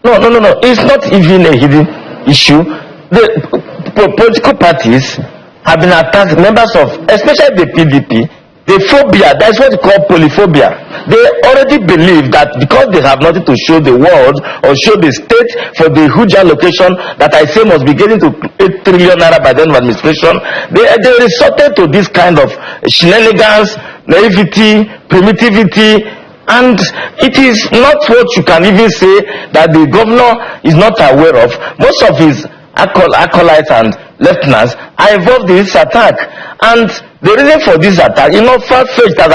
No. It's not even a hidden issue. The political parties have been attacked, members of, especially the PDP, the phobia, that's what we call polyphobia. They already believe that because they have nothing to show the world or show the state for the huge allocation that I say must be getting to 8 trillion naira by the end of administration, they resorted to this kind of shenanigans, naivety, primitivity. And it is not what you can even say that the governor is not aware of. Most of his acolytes and lieutenants are involved in this attack. And the reason for this attack, far-fetched that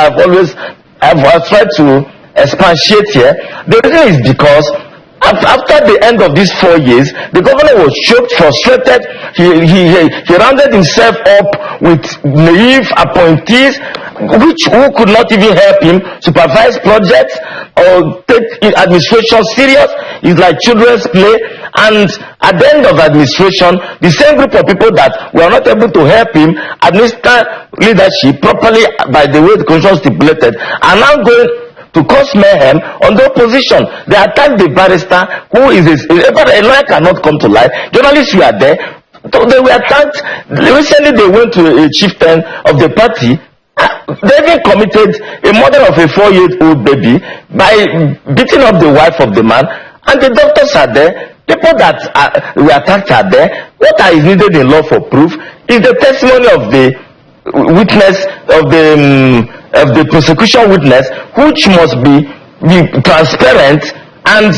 I've tried to expatiate here, the reason is because after the end of these 4 years, the governor was choked, frustrated. He rounded himself up with naive appointees who could not even help him supervise projects or take administration serious. It's like children's play. And at the end of administration, the same group of people that were not able to help him administer leadership properly by the way the constitution stipulated are now going to cause mayhem on the opposition. They attacked the barrister who is a lawyer cannot come to life. Journalists were there. They were attacked. Recently they went to a chieftain of the party. They even committed a murder of a 4-year-old baby by beating up the wife of the man, and the doctors are there. People that were attacked are there. What is needed in law for proof is the testimony of the witness, of the prosecution witness, which must be transparent and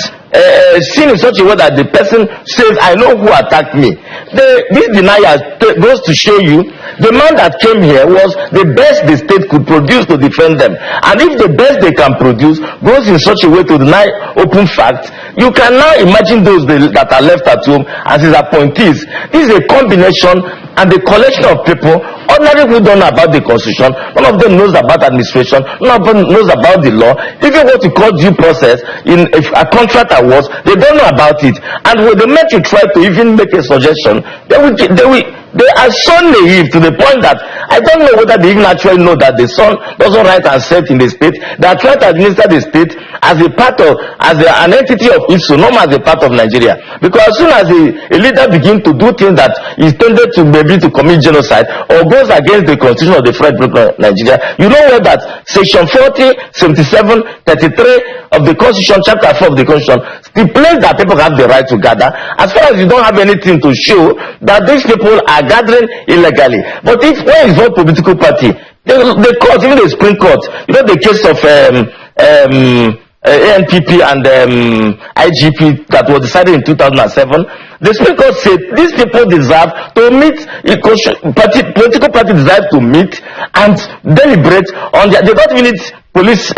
seen in such a way that the person says, I know who attacked me. This denial goes to show you the man that came here was the best the state could produce to defend them. And if the best they can produce goes in such a way to deny open facts, you can now imagine those that are left at home as his appointees. This is a combination and the collection of people, ordinary who don't know about the constitution. None of them knows about administration. None of them knows about the law. Even what you call due process in a contract awards, they don't know about it. And when the men to try to even make a suggestion, they are so naive to the point that I don't know whether they even actually know that the sun doesn't write and set in the state. They are trying to administer the state as an entity of its own, not as a part of Nigeria. Because as soon as a leader begins to do things that is tended to be able to commit genocide or goes against the constitution of the Federal Republic of Nigeria, you know what, that section 40, 77, 33 of the constitution, chapter 4 of the constitution, stipulates that people have the right to gather, as far as you don't have anything to show that these people are gathering illegally. But when it's not political party, the court, even the Supreme Court, the case of ANPP and IGP that was decided in 2007, the Supreme Court said these people deserve to meet, political party deserve to meet and deliberate on their, they don't even need police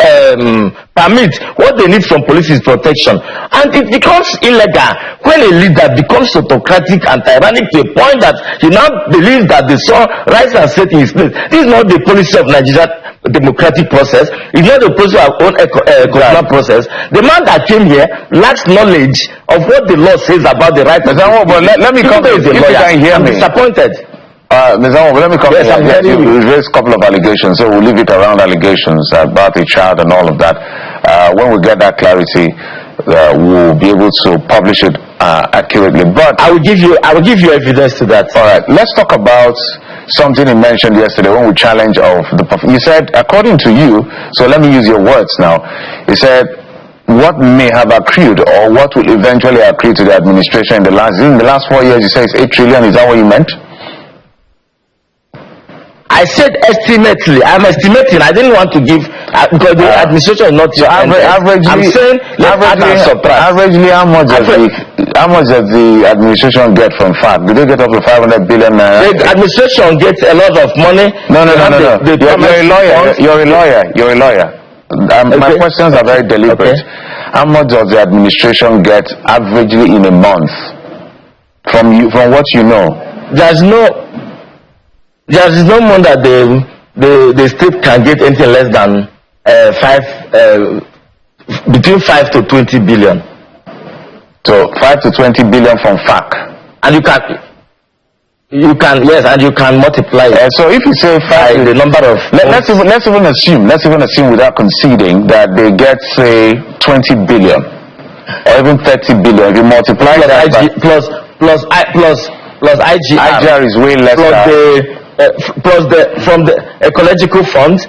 permit. What they need from police is protection. And it becomes illegal when a leader becomes autocratic and tyrannic to a point that he now believes that the sun rises and sets in his place. This is not the policy of Nigeria democratic process. It's not the policy of our own economic process. The man that came here lacks knowledge of what the law says about the right. But let me come to you. I'm disappointed. Ms. Anwo, let me come to you. You raised a couple of allegations, so we'll leave it around allegations about a child and all of that. When we get that clarity, we'll be able to publish it accurately. But I will give you evidence to that. All right, let's talk about something you mentioned yesterday when we challenged you said, according to you, so let me use your words now. You said, what may have accrued or what will eventually accrue to the administration in the last 4 years, you say it's 8 trillion. Is that what you meant? I said estimately. I'm estimating. I didn't want to give because the administration is not. So averagely, I'm saying averagely, how much does the administration get from FAC? Do they get up to 500 billion? The administration gets a lot of money. No. You're a lawyer. My questions are very deliberate. Okay. How much does the administration get averagely in a month? From what you know, there is no more that the state can get anything less than between 5 to 20 billion. So 5 to 20 billion from FAC, and you can multiply it. So if you say 5, the number of let's even assume without conceding that they get say 20 billion or even 30 billion. If you multiply plus that plus IGR is way less plus from the ecological fund,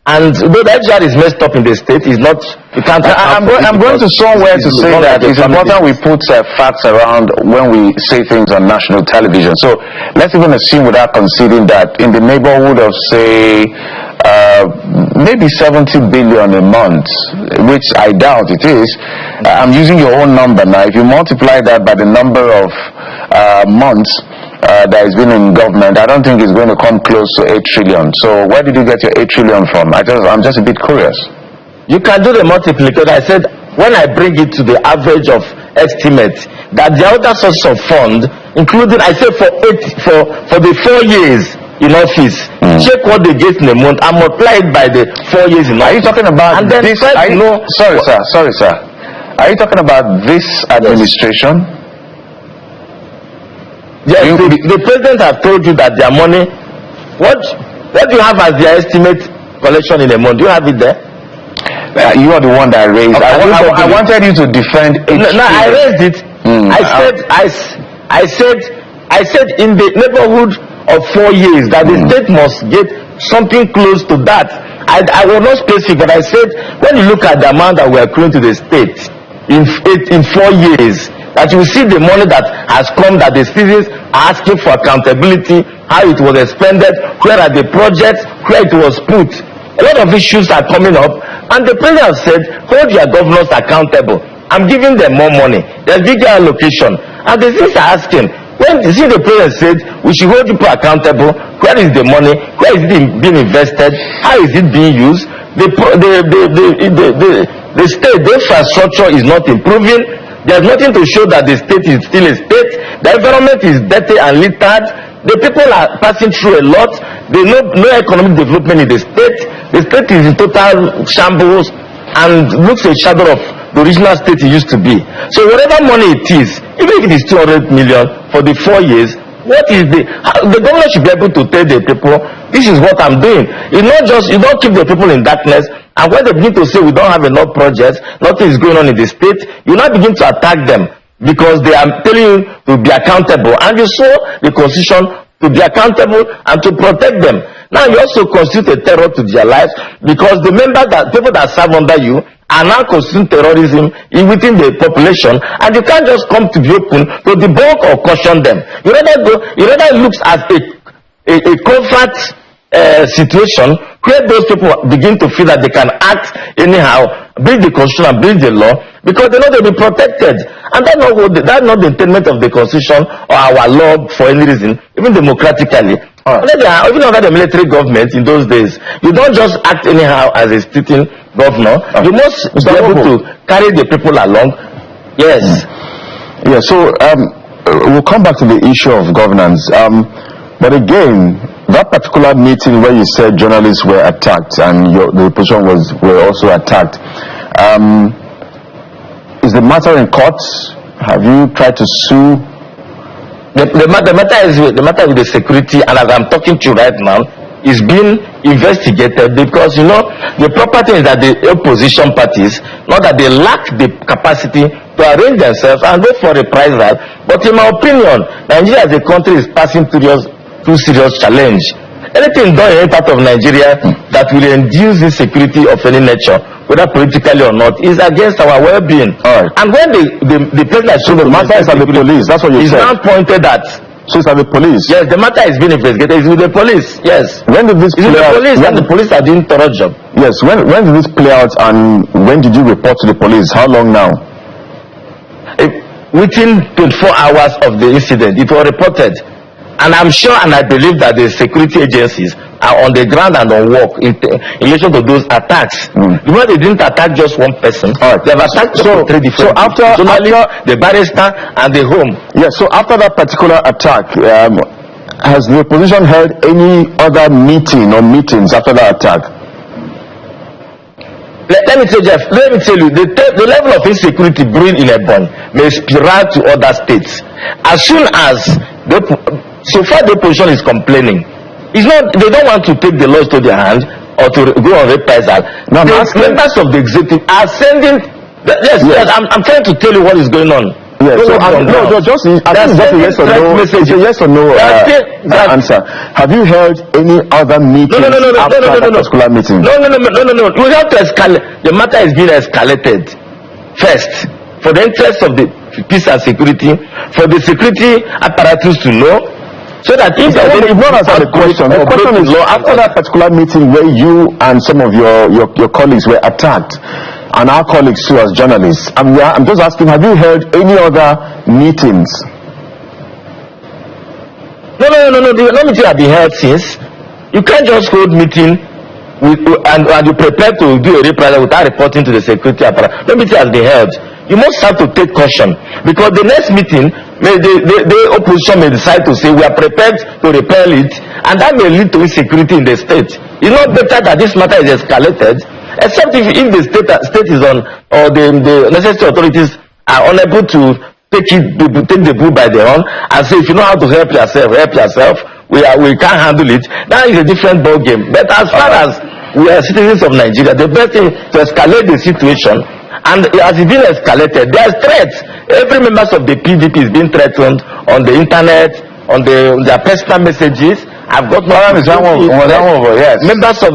and though the IGR is messed up in the state, is not. You can't. I'm going to somewhere to say that it's important we put facts around when we say things on national television. So let's even assume without conceding that in the neighborhood of say maybe 70 billion a month, which I doubt it is. I'm using your own number now. If you multiply that by the number of months that has been in government, I don't think it's going to come close to 8 trillion. So where did you get your 8 trillion from? I'm just a bit curious. You can do the multiplication. I said when I bring it to the average of estimates that the other source of fund, including I said for the 4 years in office, check what they get in a month and multiply it by the 4 years in office. Are you talking about and then this? Sorry, sir. Are you talking about this administration? Yes, the president have told you that their money. What do you have as their estimate collection in a month? Do you have it there? You are the one that raised. Okay, I wanted you to defend it. No, I raised it. I said in the neighborhood of 4 years that the state must get something close to that. I was not specific, but I said when you look at the amount that we are accruing to the state in 4 years, that you see the money that has come, that the citizens are asking for accountability, how it was expended, where are the projects, where it was put. A lot of issues are coming up, and the president has said, hold your governors accountable. I'm giving them more money. There's bigger allocation. And the citizens are asking, when you see the president said, we should hold people accountable, where is the money, where is it being invested, how is it being used? The state, the infrastructure is not improving. There's nothing to show that the state is still a state. The environment is dirty and littered. The people are passing through a lot. There's no economic development in the state. The state is in total shambles and looks a shadow of the original state it used to be. So whatever money it is, even if it is 200 million for the 4 years, what is the government should be able to tell the people, this is what I'm doing. It's not just, you don't keep the people in darkness. And when they begin to say we don't have enough projects, nothing is going on in the state, you now begin to attack them because they are telling you to be accountable. And you saw the constitution to be accountable and to protect them. Now you also constitute a terror to their lives because the people that serve under you are now constituting terrorism within the population, and you can't just come to the open to debunk or caution them. You rather looks as a covert situation where those people begin to feel that they can act anyhow, breach the constitution and breach the law, because they know they'll be protected. And that's not the intent of the constitution or our law for any reason, even democratically. Even under the military government in those days, you don't just act anyhow as a sitting governor. You must be able to carry the people along. Yes. Yeah, so we'll come back to the issue of governance. But again, that particular meeting where you said journalists were attacked and the opposition were also attacked, is the matter in court? Have you tried to sue? The matter with the security, and as I'm talking to you right now, is being investigated, because the proper thing is that the opposition parties, not that they lack the capacity to arrange themselves and go for reprisal, but in my opinion, Nigeria as a country is passing through serious challenge. Anything done in any part of Nigeria that will induce insecurity of any nature, whether politically or not, is against our well-being. And when the president, so the matter is at the police, that's what you said. Is now pointed at. So it's at the police. Yes, the matter is being investigated. It's with the police. Yes. When did this play out? The police are doing thorough job. Yes. When did this play out, and when did you report to the police? How long now? Within 24 hours of the incident, it was reported. And I'm sure and I believe that the security agencies are on the ground and on work in relation to those attacks. They didn't attack just one person. They have attacked three different. So after the barrister and the home. Yes. So after that particular attack, has the opposition held any other meeting or meetings after that attack? Let me tell you, the level of insecurity brewing in Ebonyi may spiral to other states. As soon as so far the opposition is complaining, they don't want to take the laws to their hand or to go on reprisal. Now, members of the executive are sending. Yes. I'm trying to tell you what is going on. Yes. So just a yes or no. It's a yes or no answer. Have you held any other meeting after that particular meeting? No. We have to escalate. The matter is being escalated first for the interest of the peace and security, for the security apparatus to know. So that if you've not answered the question. The question is, after that particular meeting where you and some of your colleagues were attacked, and our colleagues too as journalists, I'm just asking, have you held any other meetings? No. The meeting have been held since. You can't just hold meeting and you prepare to do a reprisal without reporting to the security apparatus. No meeting has been held. You must have to take caution, because the next meeting, the opposition may decide to say we are prepared to repel it, and that may lead to insecurity in the state. It's not better that this matter is escalated, except if the state is on, or the necessary authorities are unable to take the bull by the horn and say, if you know how to help yourself. We can't handle it. That is a different ball game. But as far as we are citizens of Nigeria, the best thing to escalate the situation. And as it's been escalated, there are threats. Every member of the PDP is being threatened on the internet, on their personal messages. I've got members of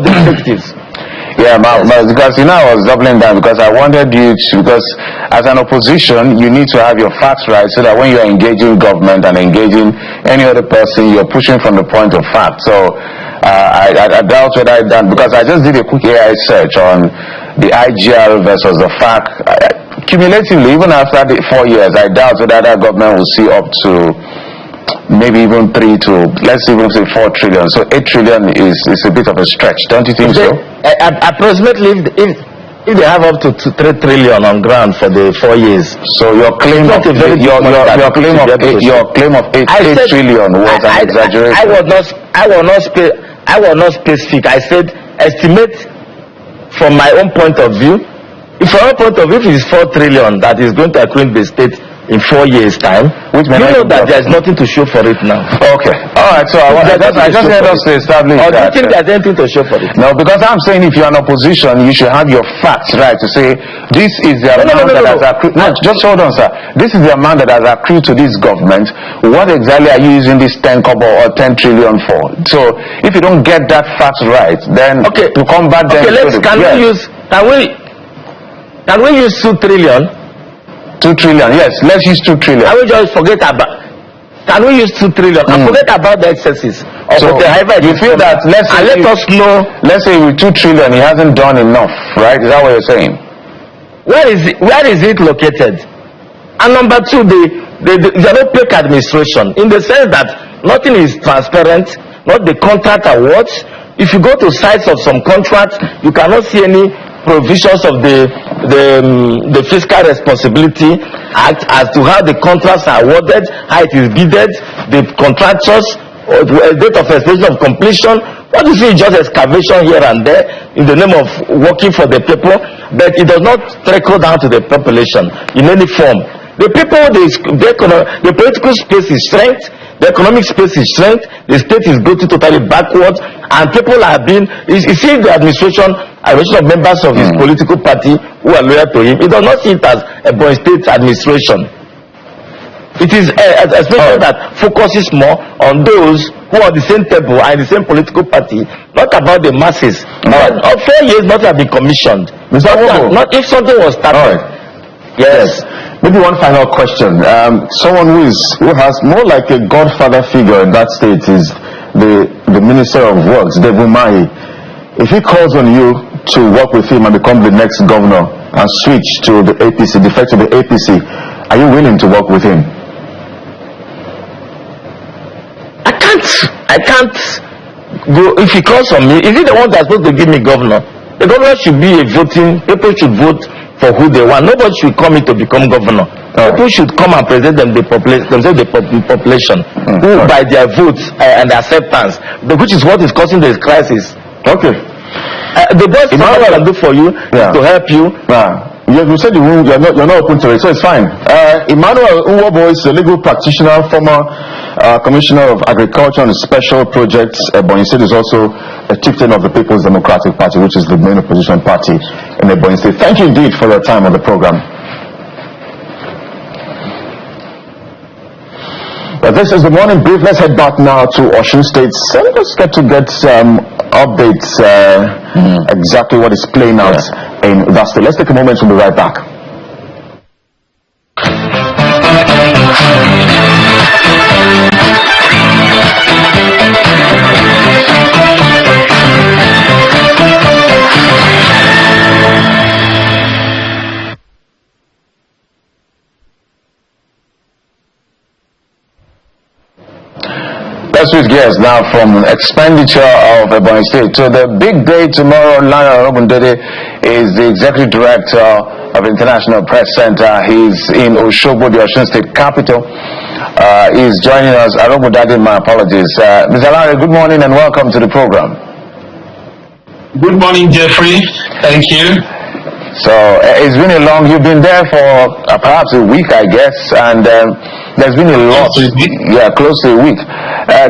the executives. Yeah, because I was doubling down because I wanted you to, because as an opposition, you need to have your facts right, so that when you are engaging government and engaging any other person, you're pushing from the point of fact. So I doubt whether I've done, because I just did a quick AI search on the IGL versus the fact. Cumulatively, even after the 4 years, I doubt whether that government will see up to maybe even 3 to, let's even say 4 trillion. So 8 trillion is a bit of a stretch, don't you think so? Approximately, if they have up to 3 trillion on ground for the 4 years. So your claim of your claim of 8 trillion was an exaggeration. I was not specific. I said estimate from my own point of view. From my point of view, if it is 4 trillion that is going to accrue in the state in 4 years' time, which you know that there is nothing to show for it now. Okay. Alright, so I just had us to establish that. Or do you think there's anything to show for it? No, because I'm saying if you're an opposition, you should have your facts right to say this is the amount that has accrued. No, just hold on, sir. This is the amount that has accrued to this government. What exactly are you using this 10 kobo or 10 trillion for? So if you don't get that fact right, then to combat them. Okay, can we use 2 trillion? 2 trillion, yes, let's use 2 trillion. I will just forget about. Can we use 2 trillion and forget about the excesses? So you feel that let us know. Let's say with 2 trillion, he hasn't done enough, right? Is that what you're saying? Where is it located? And number 2, they are not public administration in the sense that nothing is transparent, not the contract awards. If you go to sites of some contracts, you cannot see any provisions of the Fiscal Responsibility Act as to how the contracts are awarded, how it is bidded, the contractors, date of expiration of completion. What you see is just excavation here and there in the name of working for the people, but it does not trickle down to the population in any form. The people, the political space is strength, the economic space is strength, the state is going totally backwards, and people are being, you see the administration of members of his political party who are loyal to him, it does not see it as a Ebonyi State administration. It is a administration that focuses more on those who are the same table and the same political party, not about the masses. 4 years not have been commissioned. Not if something was started. Yes. Maybe one final question. Someone who has more like a godfather figure in that state is the Minister of Works, Ebonyi. If he calls on you to work with him and become the next governor and switch to the APC, defect to the APC, are you willing to work with him? I can't go. If he calls on me, is he the one that's supposed to give me governor? The governor should be a voting. People should vote for who they want. Nobody should come in to become governor. People should come and present themselves the population, who by their votes and acceptance, which is what is causing this crisis. Okay. The best thing I can do for you is to help you. You said you're not open to it, so it's fine. Emmanuel Nwobo is a legal practitioner, former Commissioner of Agriculture and Special Projects. Ebonyi State is also a chieftain of the People's Democratic Party, which is the main opposition party in Ebonyi State. Thank you indeed for your time on the program. This is the morning brief. Let's head back now to Osun State. Let's get some updates, exactly what is playing out in that state. Let's take a moment and we'll be right back. Let's switch gears now from expenditure of Ebonyi State to the big day tomorrow. Lana Arobundede is the Executive Director of International Press Center. He's in Osogbo, the Osun State capital. He's joining us. Arobundede, my apologies. Mr. Larry, good morning and welcome to the program. Good morning, Jeffrey. Thank you. So it's been you've been there for perhaps a week, I guess, and there's been a lot. Close to a week.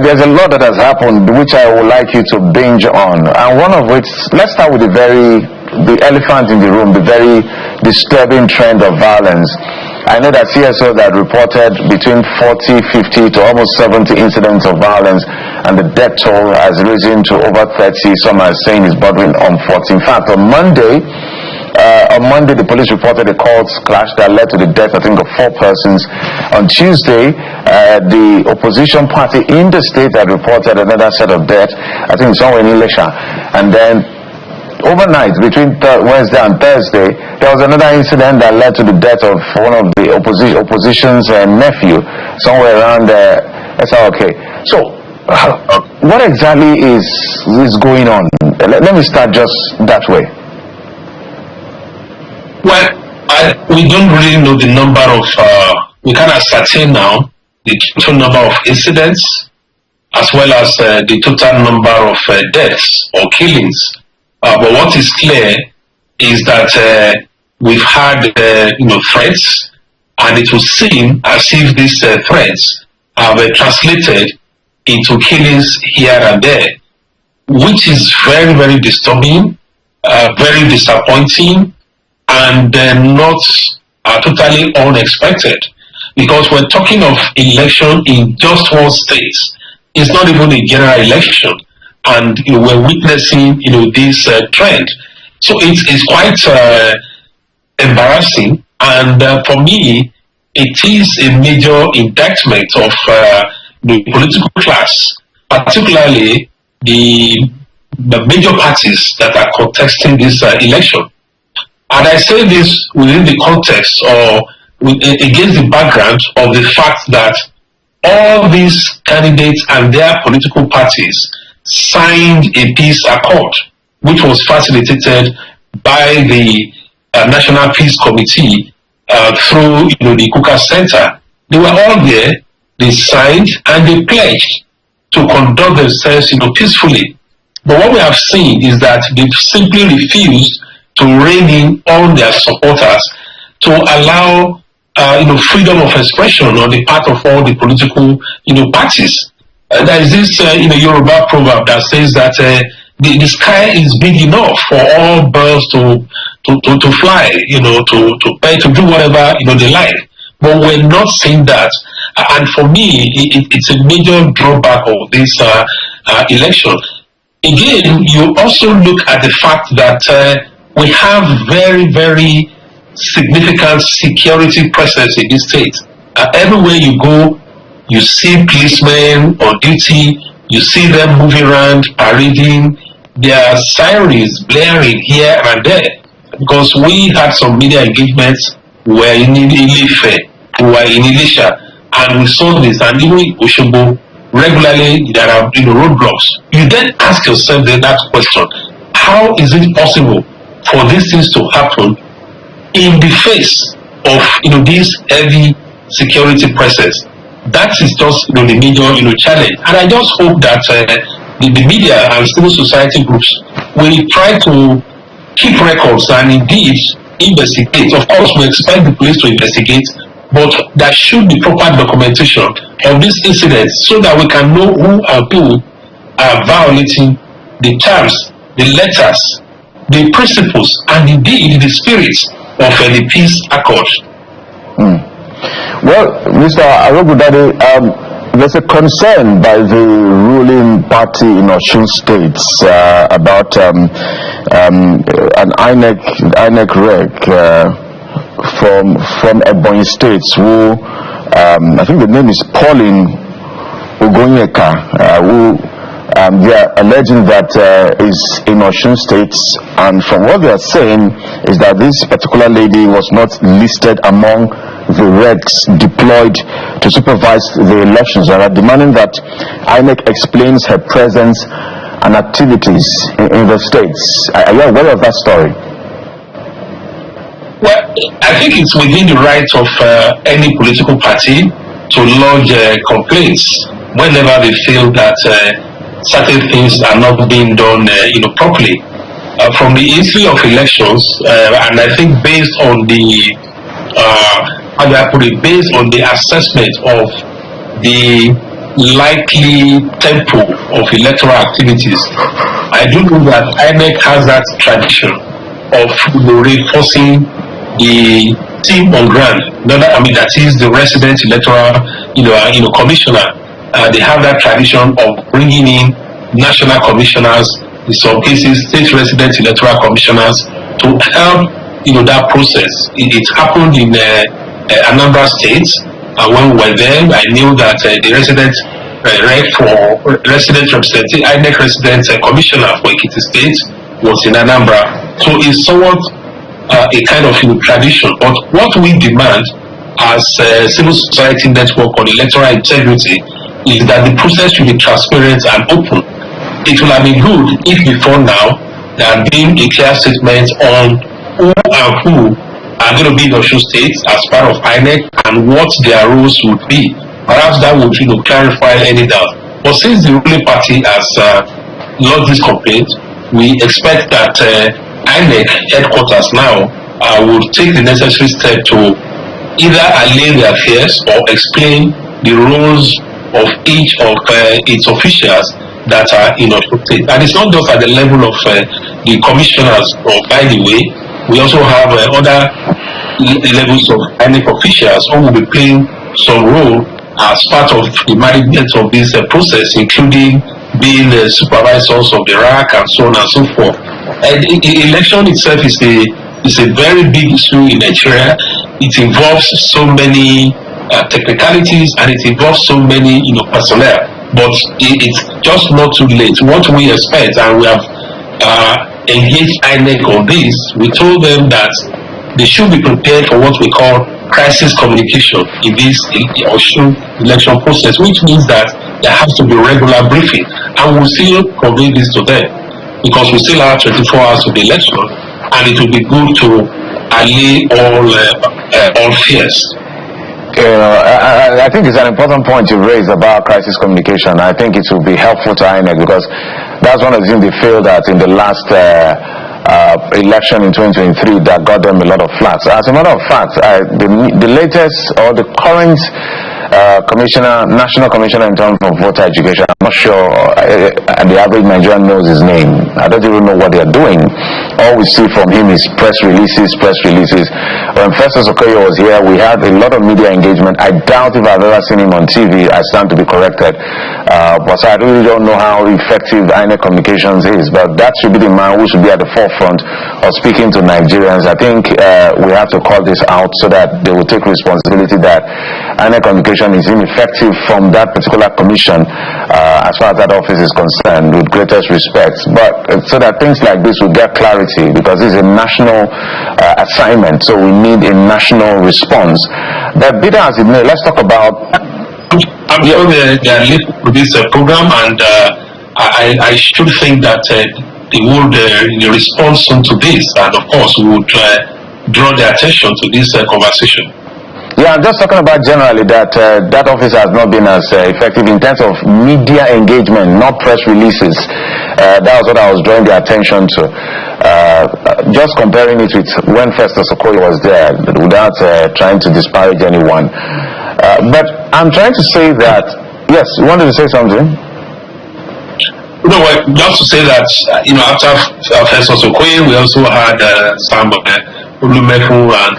There's a lot that has happened which I would like you to binge on, and one of which, let's start with the elephant in the room, the very disturbing trend of violence. I know that CSO that reported between 40, 50 to almost 70 incidents of violence, and the death toll has risen to over 30. Some are saying it's bordering on 40. In fact, on Monday, the police reported a court clash that led to the death, I think, of 4 persons. On Tuesday, the opposition party in the state had reported another set of deaths, I think somewhere in Ilesha. And then overnight, between Wednesday and Thursday, there was another incident that led to the death of one of the opposition's nephew, somewhere around SRK. So, what exactly is going on? Let me start just that way. Well, we don't really know the number of, we can ascertain now the total number of incidents as well as the total number of deaths or killings. But what is clear is that we've had, threats, and it will seem as if these threats have translated into killings here and there, which is very, very disturbing, very disappointing, and not totally unexpected, because we're talking of election in just one state. It's not even a general election, and we're witnessing this trend. So it's quite embarrassing, and for me, it is a major indictment of the political class, particularly the major parties that are contesting this election. And I say this within the context or against the background of the fact that all these candidates and their political parties signed a peace accord, which was facilitated by the National Peace Committee through the Kuka Center. They were all there, they signed and they pledged to conduct themselves peacefully. But what we have seen is that they've simply refused to rein in all their supporters to allow freedom of expression on the part of all the political parties. There is this Yoruba proverb that says that the sky is big enough for all birds to fly, to do whatever they like. But we're not seeing that. And for me, it's a major drawback of this election. Again, you also look at the fact that we have very, very significant security presence in this state. Everywhere you go, you see policemen on duty, you see them moving around, parading, their sirens blaring here and there. Because we had some media engagements, we were in Ilefe, we were in Elisha, and we saw this, and even in Osogbo, regularly there are roadblocks. You then ask yourself that question, how is it possible for these things to happen in the face of these heavy security presence? That is just the major challenge. And I just hope that the media and civil society groups will try to keep records and indeed investigate. Of course, we expect the police to investigate, but there should be proper documentation of these incidents so that we can know who and who are violating the terms, the letters, the principles, and indeed the spirit of the peace accord. Well, Mr. Arogudade, there's a concern by the ruling party in Osun State about an INEC reg from Ebonyi State, who I think the name is Pauline Ogonyeka, who they are alleging that is in Osun State, and from what they are saying is that this particular lady was not listed among the regs deployed to supervise the elections, and are demanding that INEC explains her presence and activities in the states. Are you aware of that story? Well, I think it's within the right of any political party to lodge complaints whenever they feel that certain things are not being done properly. From the history of elections, and I think based on the based on the assessment of the likely tempo of electoral activities, I do know that INEC has that tradition of reinforcing the team on ground. That is the resident electoral commissioner. They have that tradition of bringing in national commissioners, in some cases state resident electoral commissioners, to help that process. It happened in Anambra State, and when we were there, I knew that the resident resident representative, INEC resident commissioner for Ekiti State was in Anambra. So it's somewhat a kind of tradition. But what we demand as civil society network on electoral integrity is that the process should be transparent and open. It will have been good if before now there had been a clear statement on who and who are going to be in Osun State as part of INEC and what their roles would be. Perhaps that would clarify any doubt. But since the ruling party has lodged this complaint, we expect that INEC headquarters now will take the necessary step to either allay their fears or explain the roles of each of its officials that are in Osun State. And it's not just at the level of the commissioners, or by the way, we also have other levels of INEC officials who will be playing some role as part of the management of this process, including being the supervisors of the RAC and so on and so forth. And the election itself is a very big issue in Nigeria. it involves so many technicalities, and it involves so many, personnel. But it's just not too late. What we expect, and we have engaged INEC on this, we told them that they should be prepared for what we call crisis communication in this Osun election process, which means that there has to be regular briefing, and we'll still convey this to them because we still have 24 hours of the election, and it will be good to allay all fears. I think it's an important point you raised about crisis communication. I think it will be helpful to INEC because that's one of the things they failed at in the last election in 2023 that got them a lot of flats. As a matter of fact, the latest or the current national commissioner in terms of voter education, I'm not sure the average Nigerian knows his name. I don't even know what they're doing. All we see from him is press releases. When Festus Okoye was here, we had a lot of media engagement. I doubt if I've ever seen him on TV. I stand to be corrected. But I really don't know how effective INEC communications is. But that should be the man who should be at the forefront of speaking to Nigerians. I think we have to call this out so that they will take responsibility that INEC communication is ineffective from that particular commission as far as that office is concerned, with greatest respect. But so that things like this will get clarity, because this is a national assignment, so we need a national response. But bitter as it may, let's talk about. I'm sure they are listening to this program, and I should think that they would respond soon to this, and of course we would draw their attention to this conversation. Yeah, I'm just talking about generally that that office has not been as effective in terms of media engagement, not press releases. That was what I was drawing the attention to. Just comparing it with when Festus Okoye was there, without trying to disparage anyone. But I'm trying to say that, yes, you wanted to say something? No, just to say that, after Festus Okoye, we also had some Olumefu, and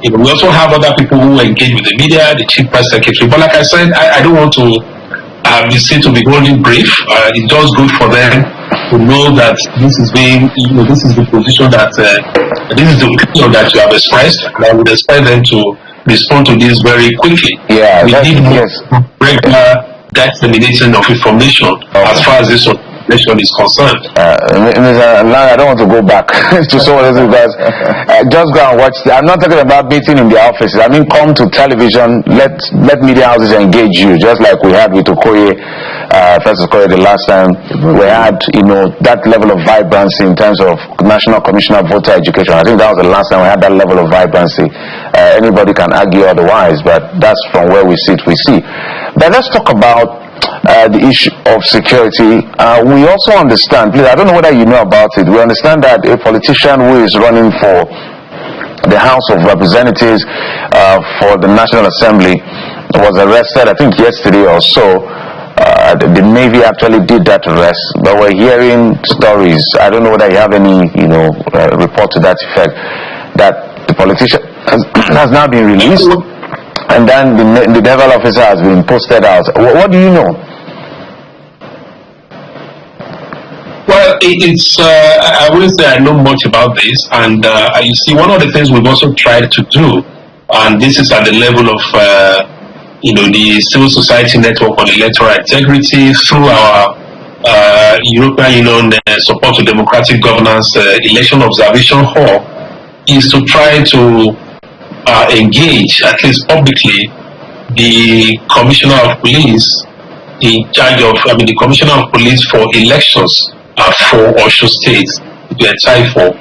we also have other people who engage with the media, the chief press secretary. But like I said, I don't want to be seen to be holding brief. It's just good for them to know that this is the position that this is the opinion that you have expressed, and I would expect them to respond to this very quickly. Yeah, we need more regular dissemination of information as far as this election is concerned. I don't want to go back to someone else because just go and watch. I'm not talking about meeting in the offices. I mean, come to television. Let media houses engage you, just like we had with Okoye, Festus Okoye the last time. We had that level of vibrancy in terms of National Commissioner of Voter Education. I think that was the last time we had that level of vibrancy. Anybody can argue otherwise, but that's from where we sit. We see. But let's talk about the issue of security. We also understand, please, I don't know whether you know about it, we understand that a politician who is running for the House of Representatives for the National Assembly was arrested, I think yesterday or so. The Navy actually did that arrest, but we're hearing stories, I don't know whether you have any report to that effect, that the politician has now been released, and then the naval officer has been posted out. What do you know? Well, I wouldn't say I know much about this, and you see, one of the things we've also tried to do, and this is at the level of the civil society network on electoral integrity through our European Union support to democratic governance election observation hall, is to try to engage, at least publicly, the Commissioner of Police in charge of, the Commissioner of Police for elections for Osun State, to apply for.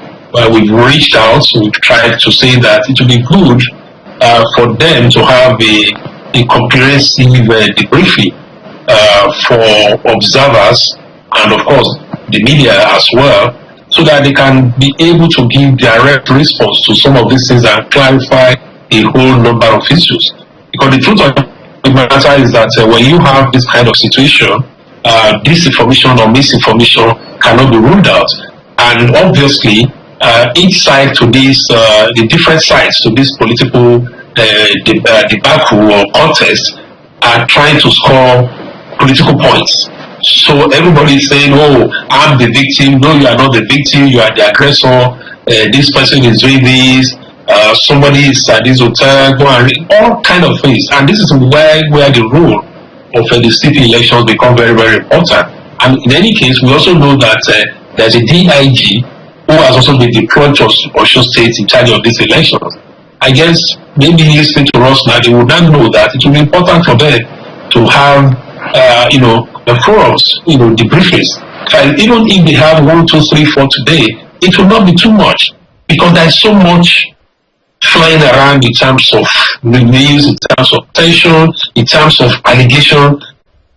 We've reached out, we've tried to say that it would be good for them to have a comprehensive debriefing for observers and, of course, the media as well, so that they can be able to give direct response to some of these things and clarify a whole number of issues. Because the truth of the matter is that when you have this kind of situation, disinformation or misinformation cannot be ruled out. And obviously, each side to this, the different sides to this political debacle or contest are trying to score political points. So everybody is saying, oh, I'm the victim. No, you are not the victim. You are the aggressor. This person is doing this. somebody is at this hotel, go and read, all kind of things. And this is where the role of the CP elections become very, very important. And in any case, we also know that there's a DIG who has also been deployed to Osun State in charge of these elections. I guess maybe listening to us now, they would not know that it will be important for them to have, the forums, the briefings. And even if they have 1, 2, 3, 4 today, it will not be too much because there's so much flying around in terms of the news, in terms of tension, in terms of allegation,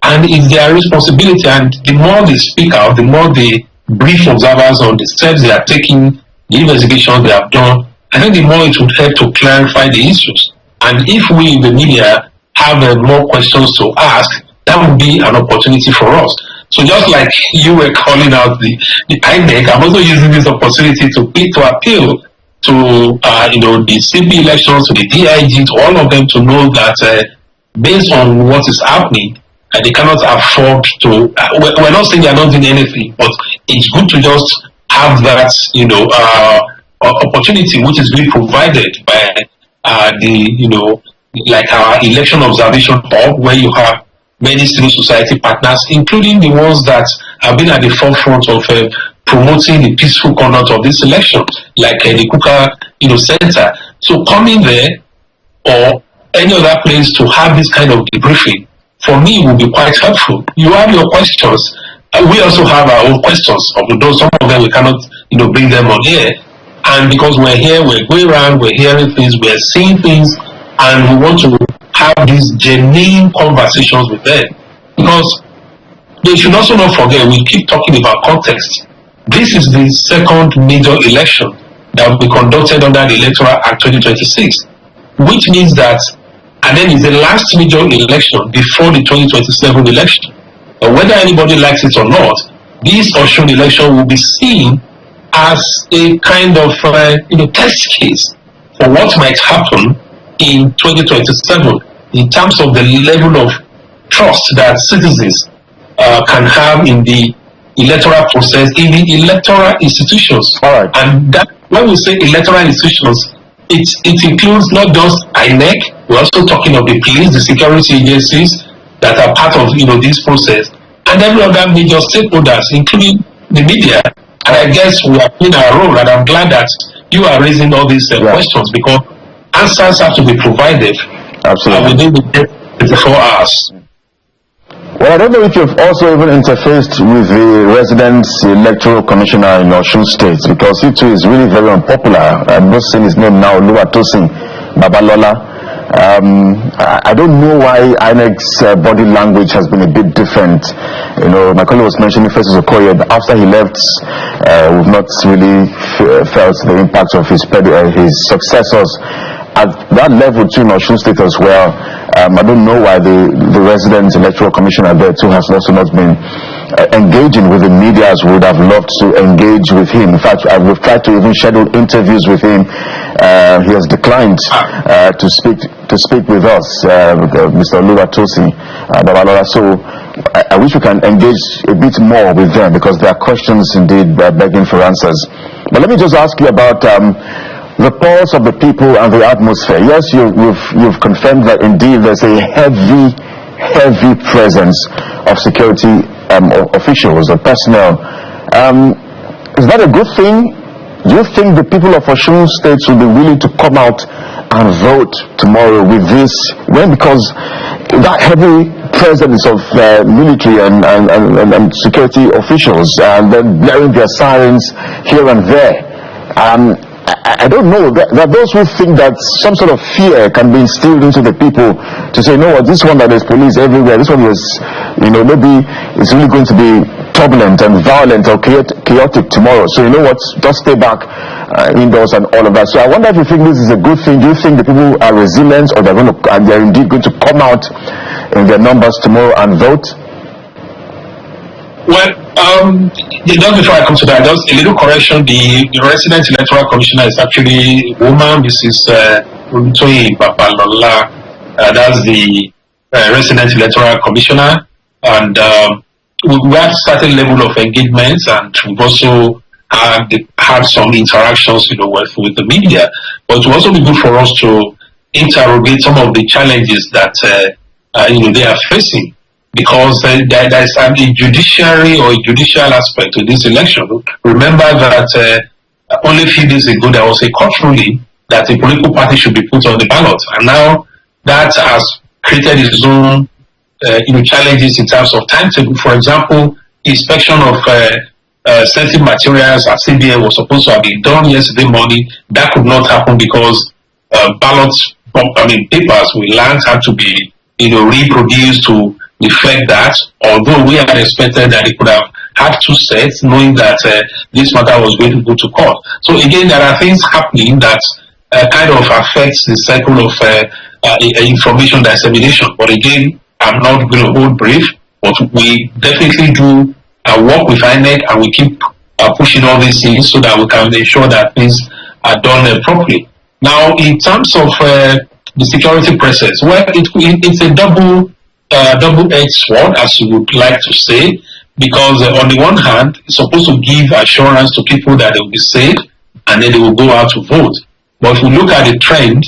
and it's their responsibility. And the more they speak out, the more they brief observers on the steps they are taking, the investigations they have done, I think the more it would help to clarify the issues. And if we in the media have more questions to ask, that would be an opportunity for us. So just like you were calling out the INEC, I'm also using this opportunity to appeal to the CP elections, to the DIG, to all of them to know that based on what is happening, they cannot afford to. We're not saying they're not doing anything, but it's good to just have that opportunity which is being provided by like our election observation hub, where you have many civil society partners, including the ones that have been at the forefront of promoting the peaceful conduct of this election, like the Kuka Center. So coming there or any other place to have this kind of debriefing, for me, will be quite helpful. You have your questions. We also have our own questions. Although some of them we cannot, bring them on here. And because we're here, we're going around, we're hearing things, we're seeing things, and we want to have these genuine conversations with them. Because they should also not forget, we keep talking about context. This is the second major election that will be conducted under the Electoral Act 2026, which means that, and then it's the last major election before the 2027 election. But whether anybody likes it or not, this Osun election will be seen as a kind of test case for what might happen in 2027 in terms of the level of trust that citizens can have in the electoral process, in the electoral institutions. All right. And that, when we say electoral institutions, it includes not just INEC, we're also talking of the police, the security agencies that are part of this process, and every other major stakeholders, including the media. And I guess we are playing our role, and I'm glad that you are raising all these questions, because answers have to be provided within the 24 hours. Well, I don't know if you've also even interfaced with the resident electoral commissioner in Osun State, because he too is really very unpopular. I'm not saying his name now, Osun Babalola. I don't know why INEC's body language has been a bit different. My colleague was mentioning Festus Okoye, but after he left, we've not really felt the impact of his successors at that level too in Osun State as well. I don't know why the resident electoral commissioner there too has also not been engaging with the media as we would have loved to engage with him. In fact, we've tried to even schedule interviews with him. He has declined to speak with us, Mr. Oluwatosin Babalola. So I wish we can engage a bit more with them, because there are questions indeed begging for answers. But let me just ask you about the pulse of the people and the atmosphere. Yes, you've confirmed that indeed there's a heavy presence of security officials or personnel. Is that a good thing? Do you think the people of Osun State will be willing to come out and vote tomorrow with this? When, because that heavy presence of military and security officials, and then blaring their sirens here and there, I don't know. There are those who think that some sort of fear can be instilled into the people to say, no, this one that there's police everywhere, this one is, maybe it's really going to be turbulent and violent or chaotic tomorrow. So just stay back indoors and all of that. So I wonder if you think this is a good thing. Do you think the people are resilient, or they're indeed going to come out in their numbers tomorrow and vote? Well, just before I come to that, just a little correction. The resident electoral commissioner is actually a woman, Mrs. Olutoyin Babalola. That's the resident electoral commissioner, and we have certain level of engagements, and we've also had some interactions, with the media. But it will also be good for us to interrogate some of the challenges that they are facing, because there is a judiciary or a judicial aspect to this election. Remember that only a few days ago there was a court ruling that a political party should be put on the ballot, and now that has created its own challenges in terms of timetable. For example, inspection of sensitive materials at CBN was supposed to have been done yesterday morning. That could not happen because papers we learned had to be reproduced to reflect that. Although we had expected that it could have had two sets, knowing that this matter was going to go to court. So again, there are things happening that kind of affects the cycle of information dissemination. But again, I'm not going to hold brief, but we definitely do work with INEC, and we keep pushing all these things so that we can ensure that things are done properly. Now, in terms of the security process, well, it's a double-edged sword, as you would like to say, because on the one hand, it's supposed to give assurance to people that they will be safe, and then they will go out to vote. But if we look at the trend,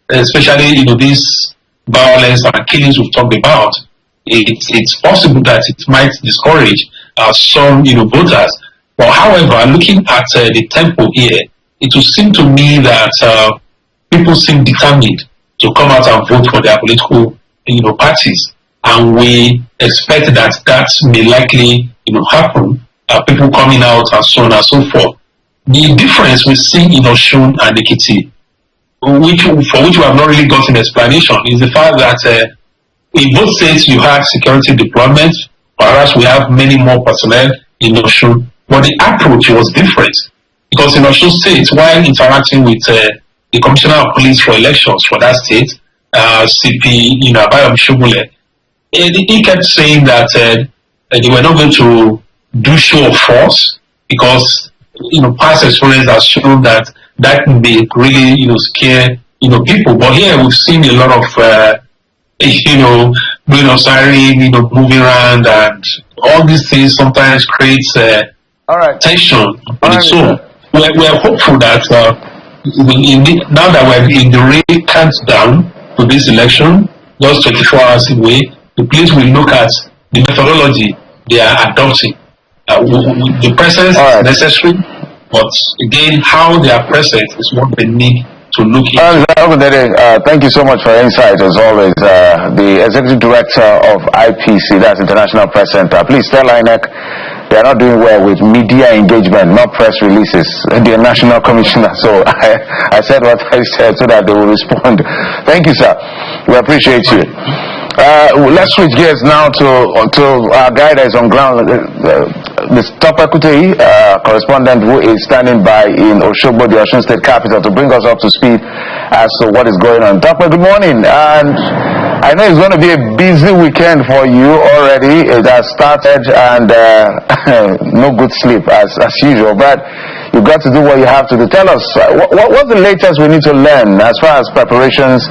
especially this violence and killings we've talked about, it's possible that it might discourage some voters. But however, looking at the tempo here, it would seem to me that people seem determined to come out and vote for their political parties, and we expect that may likely happen. People coming out and so on and so forth. The difference we see in Osun and Ekiti, for which we have not really gotten explanation, is the fact that in both states you have security deployment, whereas we have many more personnel in Osun. But the approach was different, because in Osun State, while interacting with the Commissioner of Police for Elections for that state, CP Abayom Shubule, he kept saying that they were not going to do show of force, because past experience has shown that may really scare people. But here we've seen a lot of doing of siren, moving around, and all these things sometimes creates tension on its own. We're hopeful that now that we're in the real countdown to this election, just 24 hours away, the police will look at the methodology they are adopting. The presence is necessary, but again, how they are present is what they need to look into. Thank you so much for your insight, as always. The Executive Director of IPC, that's International Press Center. Please tell INEC they are not doing well with media engagement, not press releases. The National Commissioner. So I said what I said so that they will respond. Thank you, sir. We appreciate you. Let's switch gears now to our guy that is on ground, the Topekute correspondent who is standing by in Osogbo, the Osun State capital, to bring us up to speed as to what is going on. Tope, good morning. And I know it's going to be a busy weekend for you already. It has started, and no good sleep as usual. But you've got to do what you have to do. Tell us, what's the latest we need to learn as far as preparations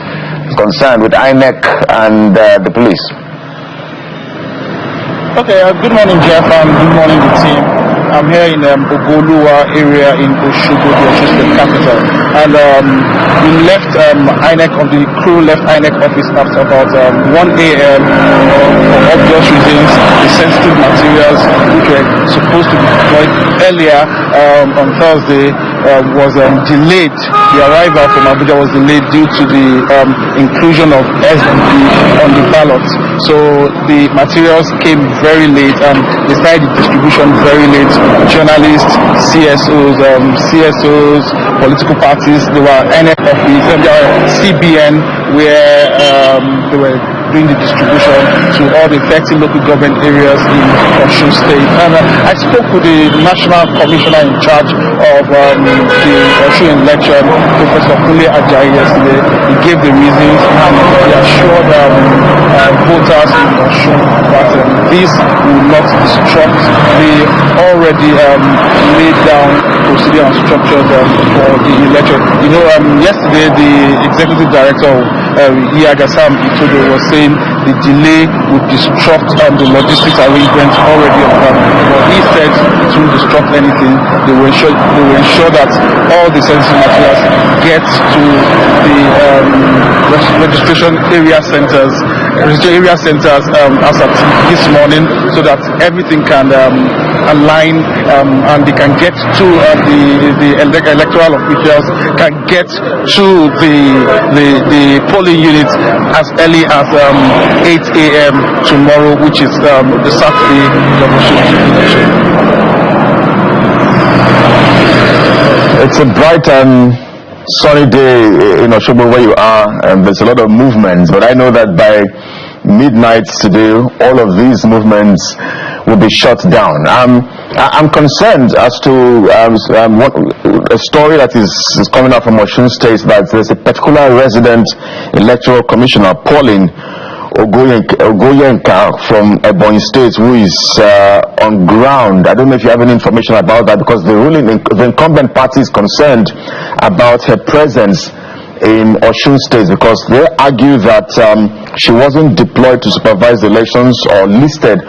is concerned with INEC and the police? Okay, good morning, Jeff, and good morning, the team. I'm here in Ogoluwa area in Osogbo, the Osun State capital. And we left the crew left INEC office after about 1 a.m. For obvious reasons. The sensitive materials which were supposed to be deployed earlier on Thursday was delayed. The arrival from Abuja was delayed due to the inclusion of SDP on the ballot. So the materials came very late, and they started the distribution very late. Journalists, CSOs, political parties, they were INEC office, and there were CBN, where they were doing the distribution to all the 30 local government areas in Osun State. And I spoke with the National Commissioner in charge of the Osun election, Professor Kunle Ajayi, yesterday. He gave the reasons, and he assured voters in Osun that this will not disrupt the already laid down procedure and structures for the election. Yesterday the Executive Director of Yagasam Itodo was saying the delay would disrupt the logistics arrangements already on ground. But he said it won't disrupt anything. They will ensure that all the sensitive materials get to the registration area centers as of this morning, so that everything can align and they can get to the electoral officials can get to the polling units as early as 8 a.m. tomorrow, which is the Saturday election. It's a bright and sunny day in Osogbo where you are, and there's a lot of movements, but I know that by midnight today all of these movements will be shut down. I'm concerned as to a story that is coming out from Osun State, that there's a particular resident electoral commissioner, Pauline Ogoyenka from Ebonyi State, who is on ground. I don't know if you have any information about that, because the incumbent party is concerned about her presence in Osun State, because they argue that she wasn't deployed to supervise the elections or listed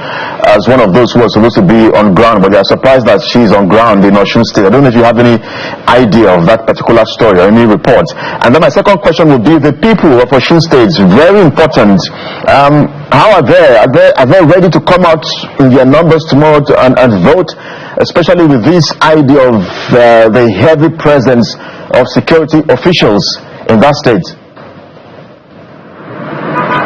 as one of those who are supposed to be on ground, but they are surprised that she's on ground in Osun State. I don't know if you have any idea of that particular story or any reports. And then my second question would be, the people of Osun State, very important. How are they? Are they ready to come out in their numbers tomorrow and vote, especially with this idea of the heavy presence of security officials in that state?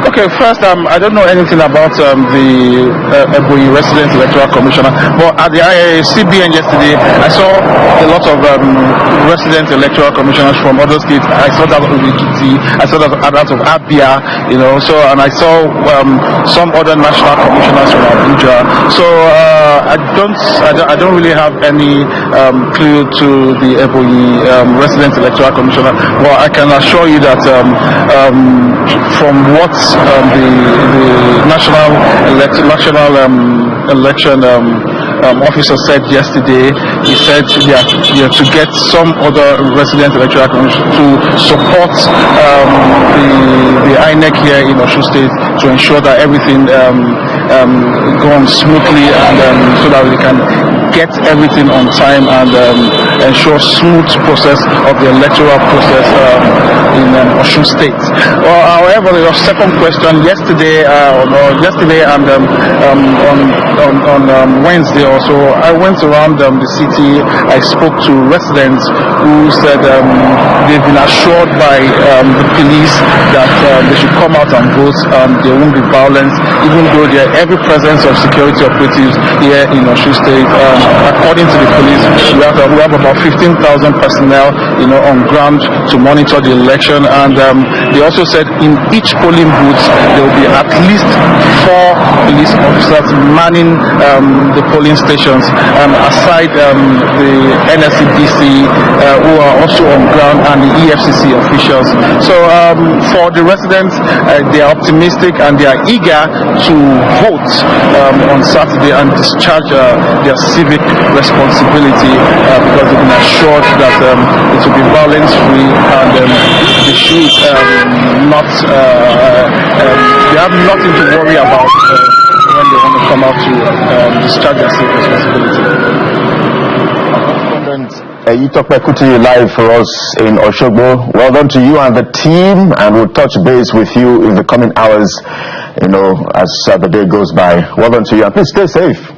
Okay, first, I don't know anything about the Ebonyi Resident Electoral Commissioner, but at the CBN yesterday, I saw a lot of resident electoral commissioners from other states. I saw that of Ekiti, I saw that of Abia, and I saw some other national commissioners from Abuja. So I don't really have any clue to the Ebonyi Resident Electoral Commissioner, but I can assure you that from what the national election officer said yesterday, he said to get some other resident electoral commission to support the INEC here in Osun State to ensure that everything goes smoothly, and so that we can get everything on time and ensure smooth process of the electoral process in Osun State. However, your second question, yesterday and on Wednesday also, I went around the city. I spoke to residents who said they've been assured by the police that they should come out and vote. There won't be violence, even though there are every presence of security operatives here in Osun State. According to the police, we have about 15,000 personnel, on ground to monitor the election, and they also said in each polling booth there will be at least 4 police officers manning the polling stations, aside the NSCDC who are also on ground, and the EFCC officials. So for the residents, they are optimistic and they are eager to vote on Saturday and discharge their civic responsibility, because they've been assured that it will be violence-free, and they should they have nothing to worry about when they want to come out to discharge their civic responsibility. You talk about Kuti live for us in Osogbo. Well done to you and the team, and we'll touch base with you in the coming hours, as the day goes by. Well done to you, and please stay safe.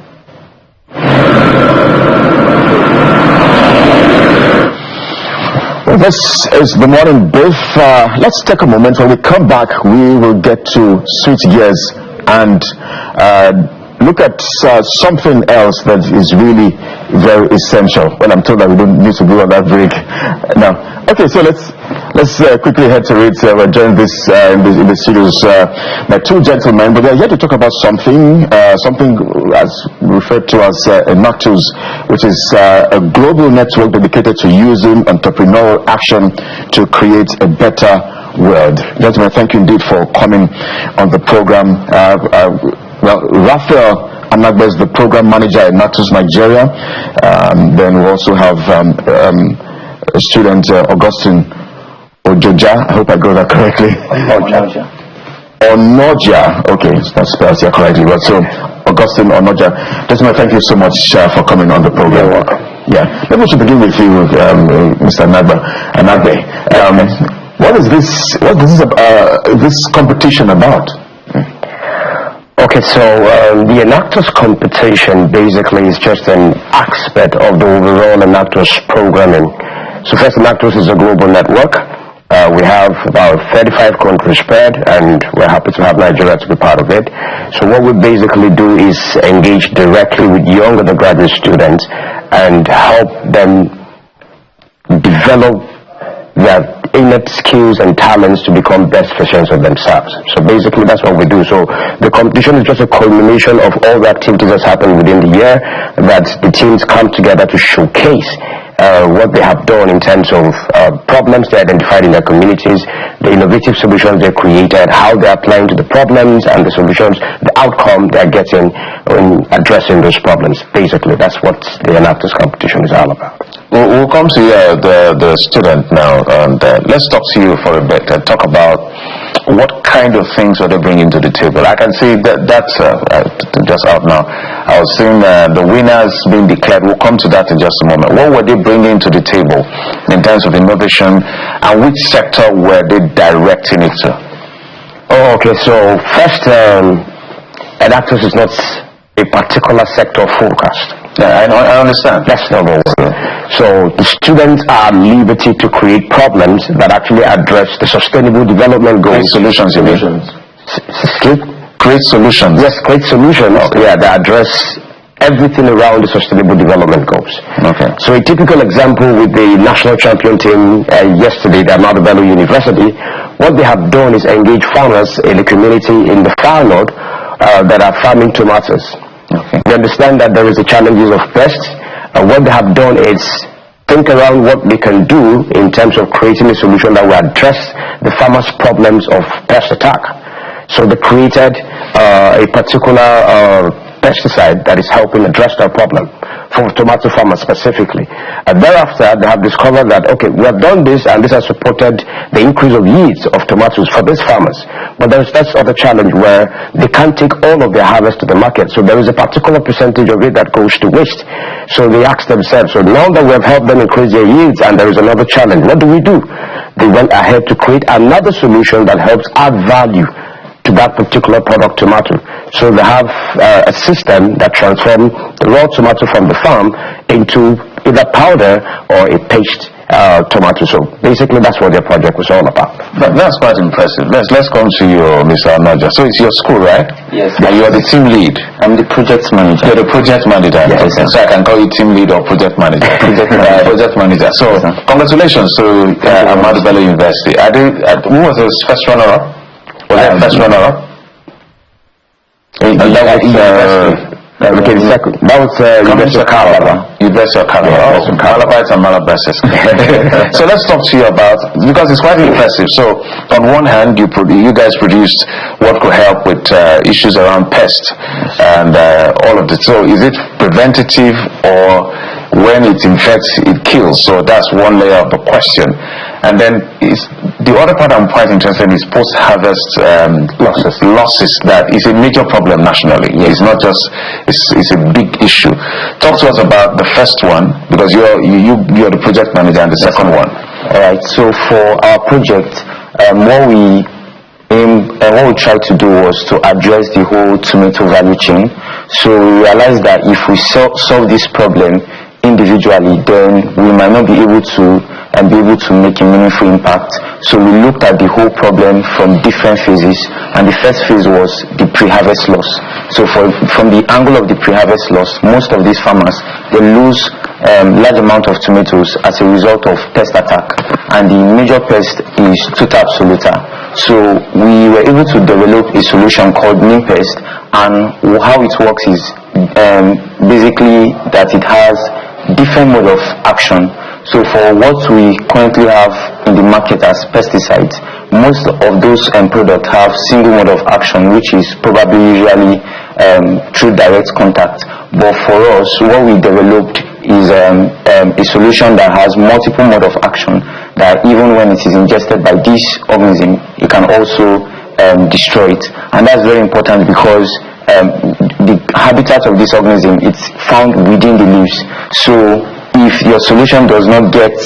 Well, this is the morning brief. Let's take a moment. When we come back, we will get to switch gears and look at something else that is really very essential. Well, I'm told that we don't need to go on that break now. Okay, so let's quickly head to it. We're joined in the studios by 2 gentlemen, but they're here to talk about something as referred to as ENACTUS, which is a global network dedicated to using entrepreneurial action to create a better world. Gentlemen, thank you indeed for coming on the program. Well, Raphael Anagba is the program manager at ENACTUS Nigeria. Then we also have a student, Augustine Ojoja. I hope I got that correctly. Onoja. Okay, it's not spelled here correctly, but so Augustine Onoja. Desmond, thank you so much for coming on the program. Yeah, maybe we should begin with you, Mr. Anagbe. What is this competition about? Okay, so the ENACTUS competition basically is just an aspect of the overall ENACTUS programming. So first, ENACTUS is a global network. We have about 35 countries spread, and we're happy to have Nigeria to be part of it. So what we basically do is engage directly with young undergraduate students and help them develop their innate skills and talents to become best versions of themselves. So basically that's what we do. So the competition is just a culmination of all the activities that's happened within the year, that the teams come together to showcase what they have done in terms of problems they identified in their communities, the innovative solutions they created, how they're applying to the problems and the solutions, the outcome they're getting in addressing those problems. Basically, that's what the ENACTUS competition is all about. We'll come to the student now, and let's talk to you for a bit and talk about what kind of things are they bringing to the table. I can see that's just out now. I was seeing the winners being declared. We'll come to that in just a moment. What were they bringing to the table in terms of innovation, and which sector were they directing it to? Oh, okay. So first, ENACTUS is not a particular sector focused. Yeah, I understand. That's number one. So the students are at liberty to create problems that actually address the sustainable development goals. Solutions, you mean? Create solutions. Yes, create solutions. Yeah, that address everything around the sustainable development goals. Okay. So a typical example with the national champion team yesterday, the Ahmadu Bello University, what they have done is engage farmers in the community in the far north that are farming tomatoes. Okay. They understand that there is the challenges of pests, and what they have done is think around what they can do in terms of creating a solution that will address the farmers' problems of pest attack. So they created a particular pesticide that is helping address that problem for tomato farmers specifically. And thereafter, they have discovered that, okay, we have done this, and this has supported the increase of yields of tomatoes for these farmers. But there's that other challenge where they can't take all of their harvest to the market. So there is a particular percentage of it that goes to waste. So they asked themselves, so now that we have helped them increase their yields and there is another challenge, what do we do? They went ahead to create another solution that helps add value to that particular product, tomato. So they have a system that transforms the raw tomato from the farm into either powder or a paste tomato. So basically that's what their project was all about. That's quite impressive. Let's come to you, Mr. Anaja. So it's your school, right? Yes. And you are the team lead. I'm the project manager. You're the project manager. Yes. Okay. So I can call you team lead or project manager. Project manager. So congratulations to Ahmadu Bello University. Who was the first runner-up? Was that first runner-up? Okay, the second. That was University of Calabar. University of Calabar. Malabites and Malabases. So let's talk to you about, because it's quite impressive. So on one hand, you guys produced what could help with issues around pests and all of it. So is it preventative, or when it infects, it kills? So that's one layer of the question. And then the other part I'm quite interested in is post-harvest losses. That is a major problem nationally. It's not just, it's a big issue. Talk to us about the first one, because you're the project manager, and the second one. All right. So for our project, what we tried to do was to address the whole tomato value chain. So we realized that if we solve this problem individually, then we might not be able to make a meaningful impact. So we looked at the whole problem from different phases, and the first phase was the pre-harvest loss. So from the angle of the pre-harvest loss, most of these farmers, they lose large amount of tomatoes as a result of pest attack, and the major pest is Tuta absoluta. So we were able to develop a solution called neem pest, and how it works is basically that it has different mode of action. So for what we currently have in the market as pesticides, most of those products have single mode of action, which is probably usually through direct contact. But for us, what we developed is a solution that has multiple mode of action, that even when it is ingested by this organism, it can also destroy it. And that's very important because the habitat of this organism, it's found within the leaves. So if your solution does not get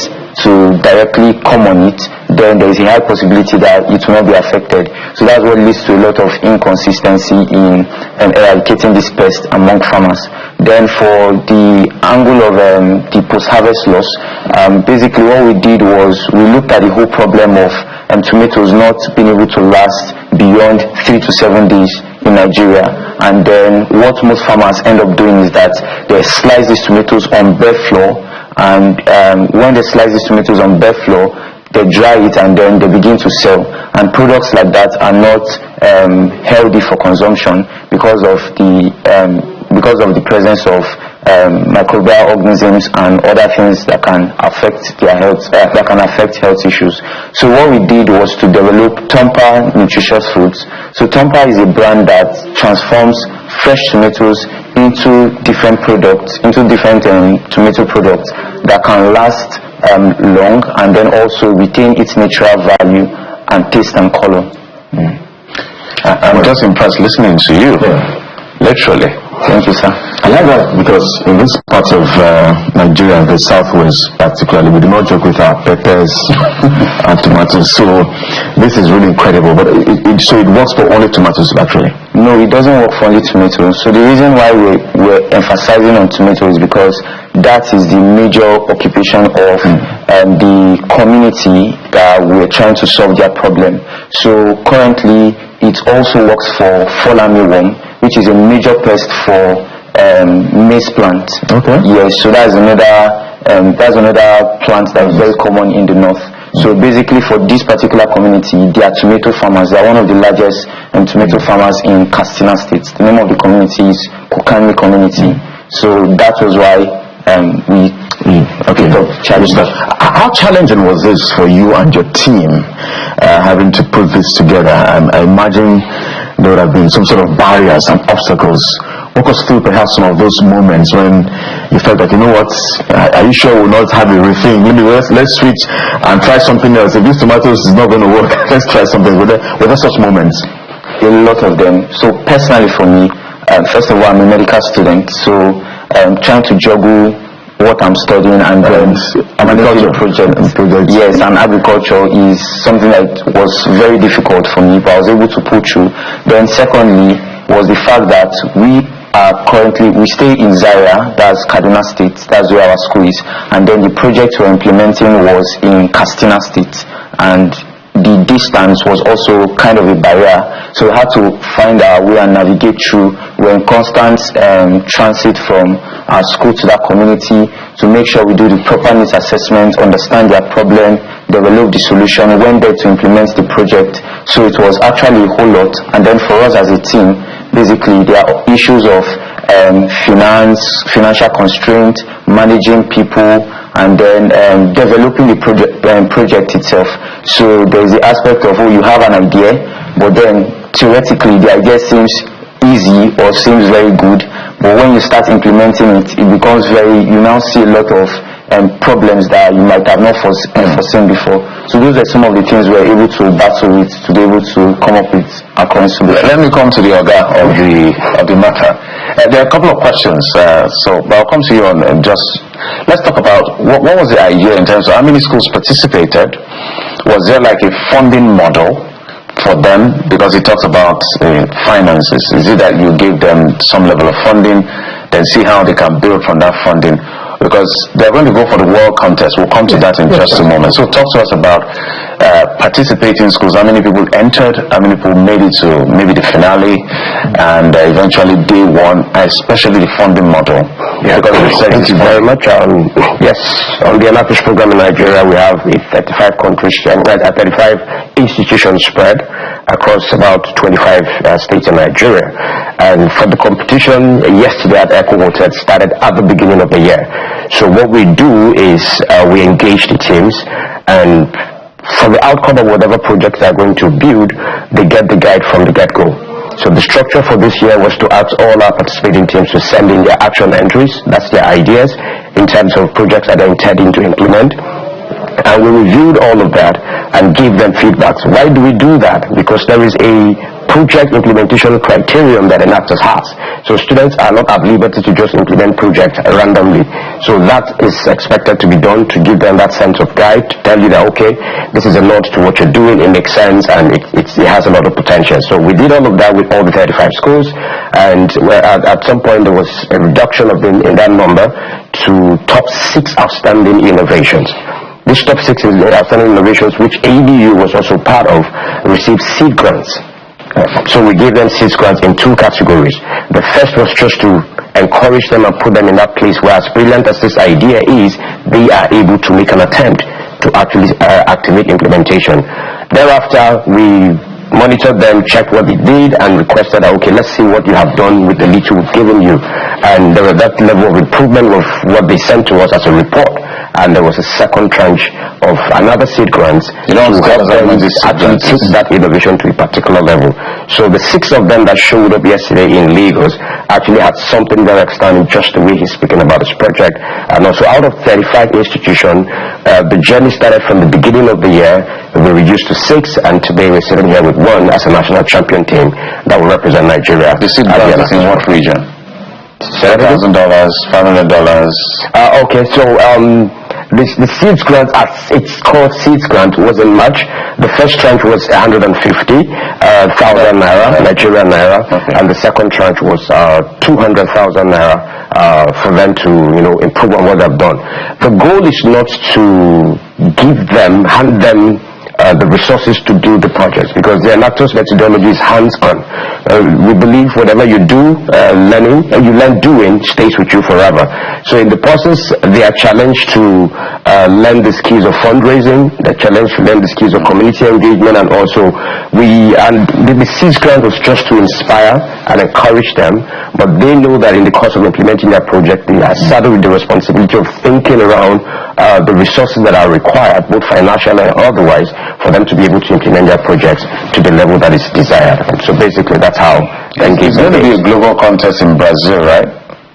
to directly come on it, then there is a high possibility that it will not be affected. So that's what leads to a lot of inconsistency in eradicating this pest among farmers. Then for the angle of the post-harvest loss, basically what we did was we looked at the whole problem of tomatoes not being able to last beyond 3 to 7 days in Nigeria. And then what most farmers end up doing is that they slice these tomatoes on bare floor, and when they slice these tomatoes on bare floor, they dry it and then they begin to sell. And products like that are not healthy for consumption because of the presence of microbial organisms and other things that can affect their health, that can affect health issues. So what we did was to develop Tompa nutritious foods. So Tompa is a brand that transforms fresh tomatoes into different products, into different tomato products that can last long and then also retain its natural value and taste and color. I'm just impressed listening to you. Literally. Thank you, sir. I like that because in this part of Nigeria, the southwest particularly, we do not joke with our peppers and tomatoes. So this is really incredible. But so it works for only tomatoes, actually? No, it doesn't work for only tomatoes. So the reason why we're emphasizing on tomatoes is because that is the major occupation of the community that we're trying to solve their problem. So currently, it also works for fall armyworm, which is a major pest for maize plant. Okay. Yes, so that's another plant that's very common in the north. So basically for this particular community, they are tomato farmers. They are one of the largest tomato farmers in Katsina State. The name of the community is Kukanmi community. So that was why we challenge that. How challenging was this for you and your team having to put this together? I imagine there would have been some sort of barriers and obstacles. Walk us through perhaps some of those moments when you felt that, you know what, are you sure we'll not have everything? Maybe let's switch and try something else. If these tomatoes is not going to work, let's try something. Were there such moments? A lot of them. So personally for me, first of all, I'm a medical student, so trying to juggle what I'm studying and then agriculture project. Yes, and agriculture is something that was very difficult for me, but I was able to pull through. Then secondly was the fact that we stay in Zaria, that's Kaduna State, that's where our school is, and then the project we're implementing was in Katsina State, and the distance was also kind of a barrier, so we had to find our way and navigate through. We're in constant transit from our school to that community to make sure we do the proper needs assessment, understand their problem, develop the solution, went there to implement the project. So it was actually a whole lot. And then for us as a team, basically there are issues of financial constraint, managing people, and then developing the project itself. So there is the aspect of, you have an idea, but then theoretically the idea seems easy or seems very good, but when you start implementing it, it becomes you now see a lot of problems that you might have not foreseen before. So those are some of the things we're able to battle with to be able to come up with a current solution. Let me come to the order of the matter. There are a couple of questions, so I'll come to you on let's talk about what was the idea in terms of how many schools participated. Was there like a funding model for them, because it talks about finances? Is it that you give them some level of funding, then see how they can build from that funding? Because they're going to go for the world contest. We'll come to that in just a moment. So talk to us about participating schools. How many people entered? How many people made it to maybe the finale and eventually day one, especially the funding model? Thank you very much. Yes, on the ENACTUS program in Nigeria, we have 35 countries and 35 institutions spread across about 25 states in Nigeria. And for the competition yesterday at Echo Hotel, it started at the beginning of the year. So what we do is we engage the teams, and for the outcome of whatever project they're going to build, they get the guide from the get-go. So the structure for this year was to ask all our participating teams to send in their action entries, that's their ideas, in terms of projects that they're intending to implement. And we reviewed all of that and gave them feedbacks. Why do we do that? Because there is a project implementation criterion that ENACTUS has. So students are not at liberty to just implement projects randomly. So that is expected to be done to give them that sense of guide, to tell you that, okay, this is a nod to what you're doing, it makes sense, and it has a lot of potential. So we did all of that with all the 35 schools, and at some point there was a reduction of in that number to top 6 outstanding innovations. These top 6 outstanding innovations, which ABU was also part of, received seed grants. So we gave them seed grants in 2 categories. The first was just to encourage them and put them in that place where, as brilliant as this idea is, they are able to make an attempt to actually activate implementation. Thereafter, we monitored them, checked what they did, and requested, okay, let's see what you have done with the little we've given you. And there was that level of improvement of what they sent to us as a report. And there was a second tranche of another seed grants to help them actually take that innovation to a particular level. So the 6 of them that showed up yesterday in Lagos actually had something very outstanding, just the way he's speaking about his project. And also, out of 35 institutions, the journey started from the beginning of the year. We reduced to 6, and today we're sitting here with 1 as a national champion team that will represent Nigeria. The seed grant is in what region? $7,000, $500. Okay, so the seeds grant, as it's called seeds grant, wasn't much. The first tranche was 150,000 naira, Nigerian naira, and the second tranche was 200,000 naira for them to, improve on what they've done. The goal is not to hand them the resources to do the projects, because the ENACTUS methodology is hands-on. We believe whatever you do, you learn doing, stays with you forever. So in the process, they are challenged to learn the skills of fundraising, they're challenged to learn the skills of community engagement, and also the seeds grant was just to inspire and encourage them, but they know that in the course of implementing their project, they are saddled with the responsibility of thinking around the resources that are required, both financial and otherwise, for them to be able to implement their projects to the level that is desired. And so basically that's how it's going to be a global contest in Brazil, right?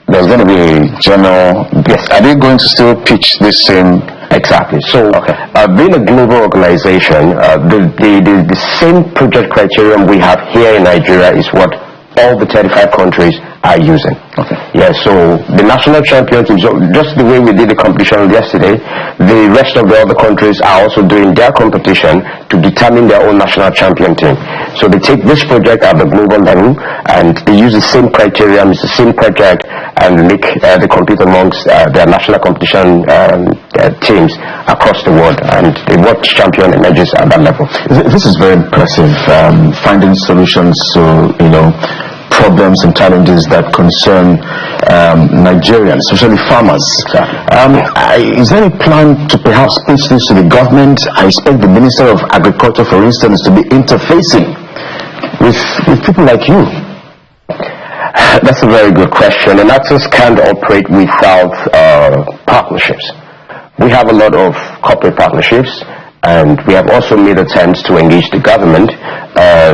There's going to be a general... Yes. Are they going to still pitch this same... Exactly. So being a global organization, the same project criterion we have here in Nigeria is what all the 35 countries are using. Yeah, so the national champions, just the way we did the competition yesterday, the rest of the other countries are also doing their competition to determine their own national champion team. So they take this project at the global level and they use the same criteria, it's the same project, and they compete amongst their national competition teams across the world, and the world champion emerges at that level. This is very impressive, finding solutions to problems and challenges that concern Nigerians, especially farmers. Is there any plan to perhaps pitch this to the government? I expect the Minister of Agriculture, for instance, to be interfacing with people like you. That's a very good question. ENACTUS can't operate without partnerships. We have a lot of corporate partnerships, and we have also made attempts to engage the government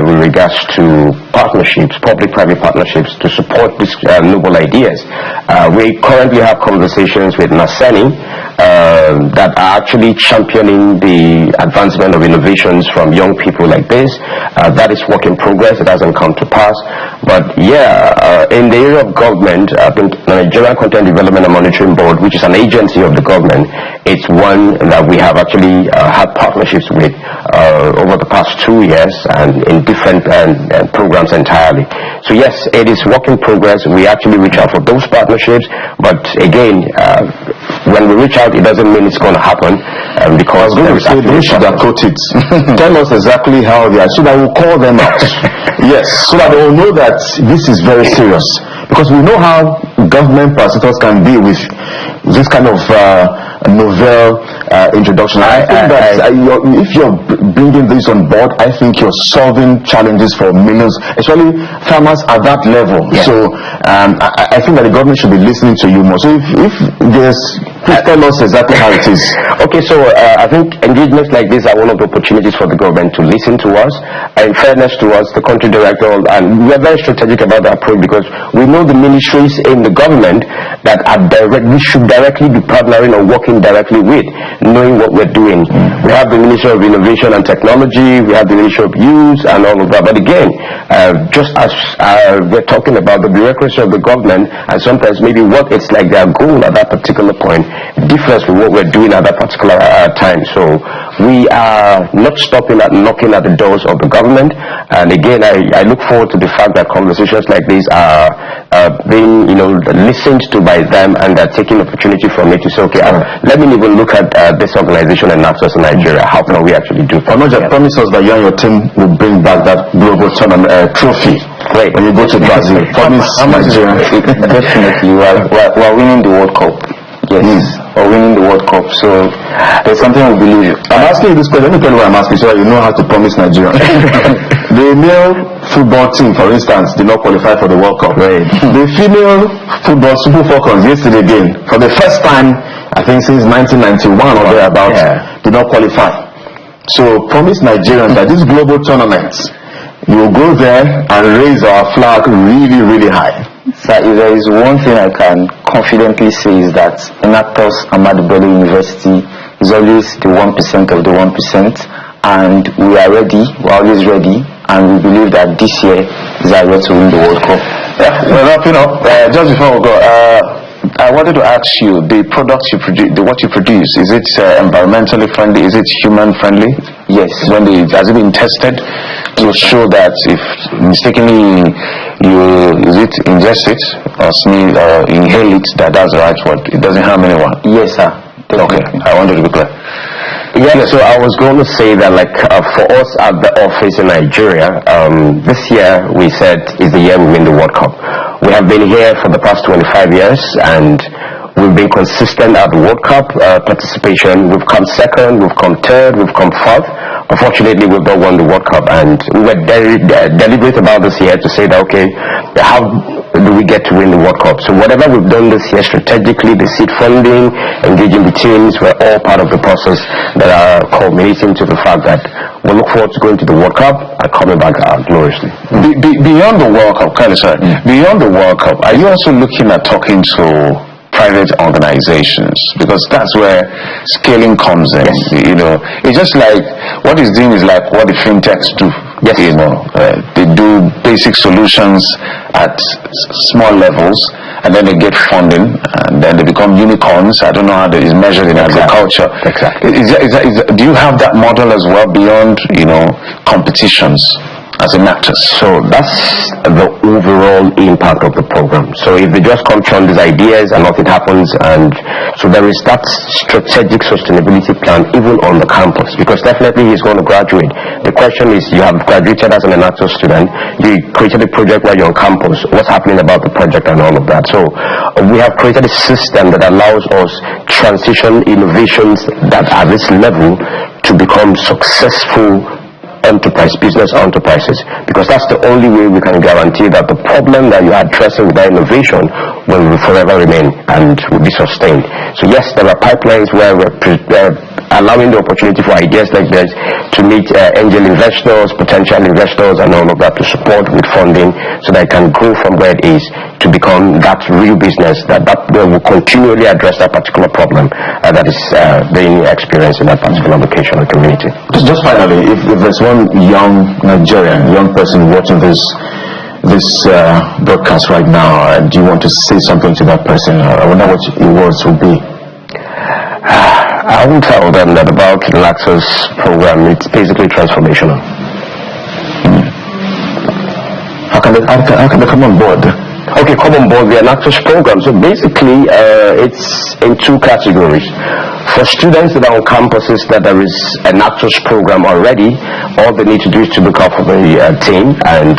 with regards to partnerships, public-private partnerships, to support these noble ideas. We currently have conversations with NASENI that are actually championing the advancement of innovations from young people like this. That is work in progress. It hasn't come to pass. But in the area of government, I think the Nigerian Content Development and Monitoring Board, which is an agency of the government, it's one that we have actually had partnerships with over the past 2 years and in different programs entirely. So yes, it is work in progress. We actually reach out for those partnerships, but again, when we reach out, it doesn't mean it's going to happen because they should quote it. Tell us exactly how they are, so that we'll call them out. Yes, so that they will know that this is very serious, because we know how government parasitos can be with this kind of novel introduction. I think that if you're bringing this on board, I think you're solving challenges for millions, especially farmers at that level. Yeah. So I think that the government should be listening to you more. So if there's, please tell us exactly how it is. Okay, so I think engagements like this are one of the opportunities for the government to listen to us. In fairness to us, the country director, and we are very strategic about the approach because we know the ministries in the government that are we should directly be partnering or working directly with, knowing what we're doing. We have the Ministry of Innovation and Technology, we have the Ministry of Youth and all of that. But again, just as we're talking about the bureaucracy of the government, and sometimes maybe what it's like their goal at that particular point differs from what we're doing at that particular time. So we are not stopping at knocking at the doors of the government. And again, I look forward to the fact that conversations like these are being, listened to by them, and they're taking opportunity from it to say, okay, let me even look at this organization and ENACTUS in Nigeria. How can we actually do? Onoja, promise us that you and your team will bring back that global tournament trophy. Right. When you go to Brazil. Promise Nigeria. Definitely, we're winning the World Cup. Yes, we're winning the World Cup. So there's something we believe. I'm asking you this question. Let me tell you why I'm asking, so that you know how to promise Nigeria. The male football team, for instance, did not qualify for the World Cup. Right. The female football Super Falcons yesterday again, for the first time, I think since 1991 or thereabouts, did not qualify. So promise Nigerians that this global tournament, you will go there and raise our flag really, really high. Sir, if there is one thing I can confidently say is that ENACTUS Ahmadu Bello University is always the 1% of the 1%, and we are ready, we're always ready, and we believe that this year is our year to win the World Cup. Well, wrapping up, just before we go, I wanted to ask you, the products you produce, what you produce, is it environmentally friendly? Is it human friendly? Yes. Has it been tested to show that if mistakenly you ingest it or inhale it, that's the right word? It doesn't harm anyone? Yes, sir. Okay, I wanted to be clear. Yeah, so I was going to say that, for us at the office in Nigeria, this year we said is the year we win the World Cup. We have been here for the past 25 years, and we've been consistent at the World Cup participation. We've come second, we've come third, we've come fourth. Unfortunately, we've not won the World Cup, and we were very deliberate about this year to say that, okay, how do we get to win the World Cup? So whatever we've done this year strategically, the seed funding, engaging the teams, we're all part of the process that are culminating to the fact that we look forward to going to the World Cup and coming back gloriously. Beyond the World Cup, beyond the World Cup, are you also looking at talking to private organizations, because that's where scaling comes in? It's just like what is doing is like what the fintechs do. They do basic solutions at small levels, and then they get funding, and then they become unicorns. I don't know how that is measured in agriculture. Exactly. Do you have that model as well beyond competitions as ENACTUS? So that's the overall impact of the program. So if they just come on these ideas and nothing happens, and so there is that strategic sustainability plan even on the campus, because definitely he's going to graduate. The question is, you have graduated as an ENACTUS student, you created a project while you're on campus, what's happening about the project and all of that. So we have created a system that allows us transition innovations that are at this level to become successful business enterprises, because that's the only way we can guarantee that the problem that you are addressing with that innovation will forever remain and will be sustained. So yes, there are pipelines where we're allowing the opportunity for ideas like this to meet angel investors, potential investors, and all of that to support with funding, so that it can grow from where it is to become that real business that will continually address that particular problem that is being experienced in that particular location or community. Just finally, if there's one young Nigerian, young person watching this broadcast right now, do you want to say something to that person? I wonder what your words will be. I will tell them that about the ENACTUS program, it's basically transformational. How can they come on board? Okay, come on board the ENACTUS program. So basically, it's in two categories. For students that are on campuses that there is an ENACTUS program already, all they need to do is to look out for the team and,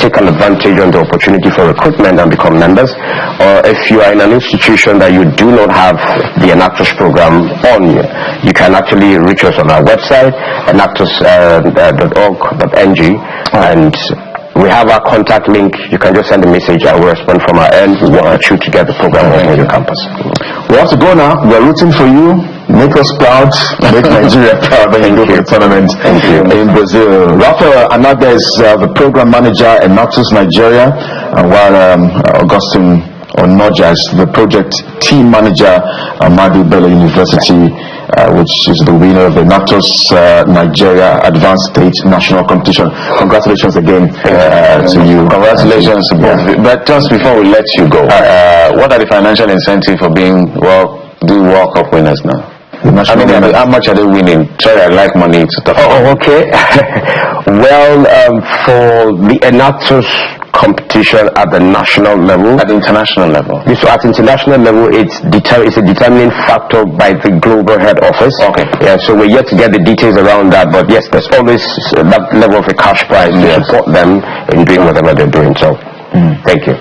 take an advantage on the opportunity for recruitment and become members. Or if you are in an institution that you do not have the ENACTUS program on you can actually reach us on our website, enactus.org.ng, and we have our contact link. You can just send a message and we'll respond from our end. We want you to get the program on your campus. We have to go now. We're rooting for you. Make us proud, make Nigeria proud when you go to the tournament in Brazil. Rafael Anaga is the program manager in ENACTUS Nigeria, while Augustine Onoja is the project team manager at Madu Bello University, which is the winner of the ENACTUS Nigeria Advanced Stage National Competition. Congratulations again to you. Congratulations to both of you. But just before we let you go, what are the financial incentives for being the World Cup winners now? I mean, how much are they winning? Sorry, I like money to talk about. Okay. Well, for the ENACTUS competition at the national level, at the international level. So at international level, it's a determining factor by the global head office. Okay. Yeah. So we're yet to get the details around that, but yes, there's always that level of a cash prize to support them in doing whatever they're doing. So, thank you.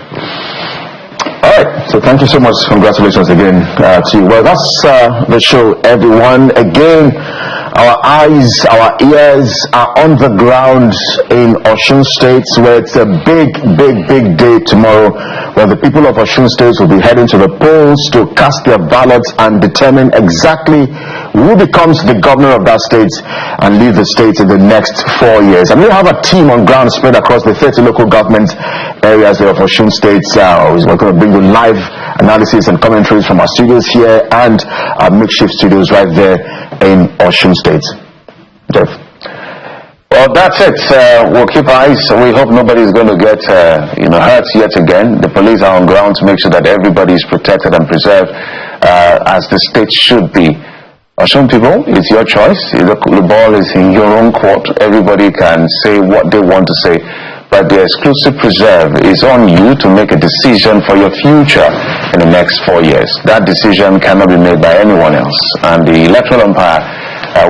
All right, so thank you so much. Congratulations again to you. Well, that's the show, everyone. Again, our eyes, our ears are on the ground in Osun State, where it's a big day tomorrow, where the people of Osun State will be heading to the polls to cast their ballots and determine exactly who becomes the governor of that state and lead the state in the next 4 years. And we have a team on ground spread across the 30 local government areas of Osun State. We're going to bring you live analysis and commentaries from our studios here and our makeshift studios right there in Osun State. Jeff. Well, that's it. We'll keep our eyes. We hope nobody's going to get hurt yet again. The police are on ground to make sure that everybody is protected and preserved as the state should be. Osun people, it's your choice. The ball is in your own court. Everybody can say what they want to say, but the exclusive preserve is on you to make a decision for your future in the next 4 years. That decision cannot be made by anyone else, and the electoral umpire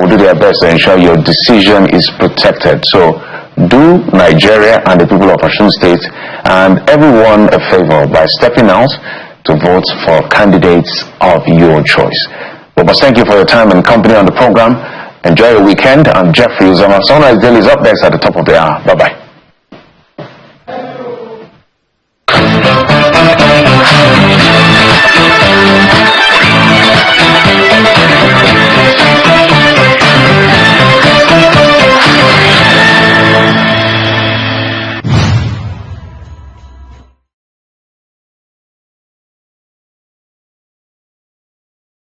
will do their best to ensure your decision is protected. So do Nigeria and the people of Osun State and everyone a favor by stepping out to vote for candidates of your choice. Well, but thank you for your time and company on the program. Enjoy your weekend. I'm Jeffrey Uzama. Sunrise Daily is up next at the top of the hour. Bye-bye.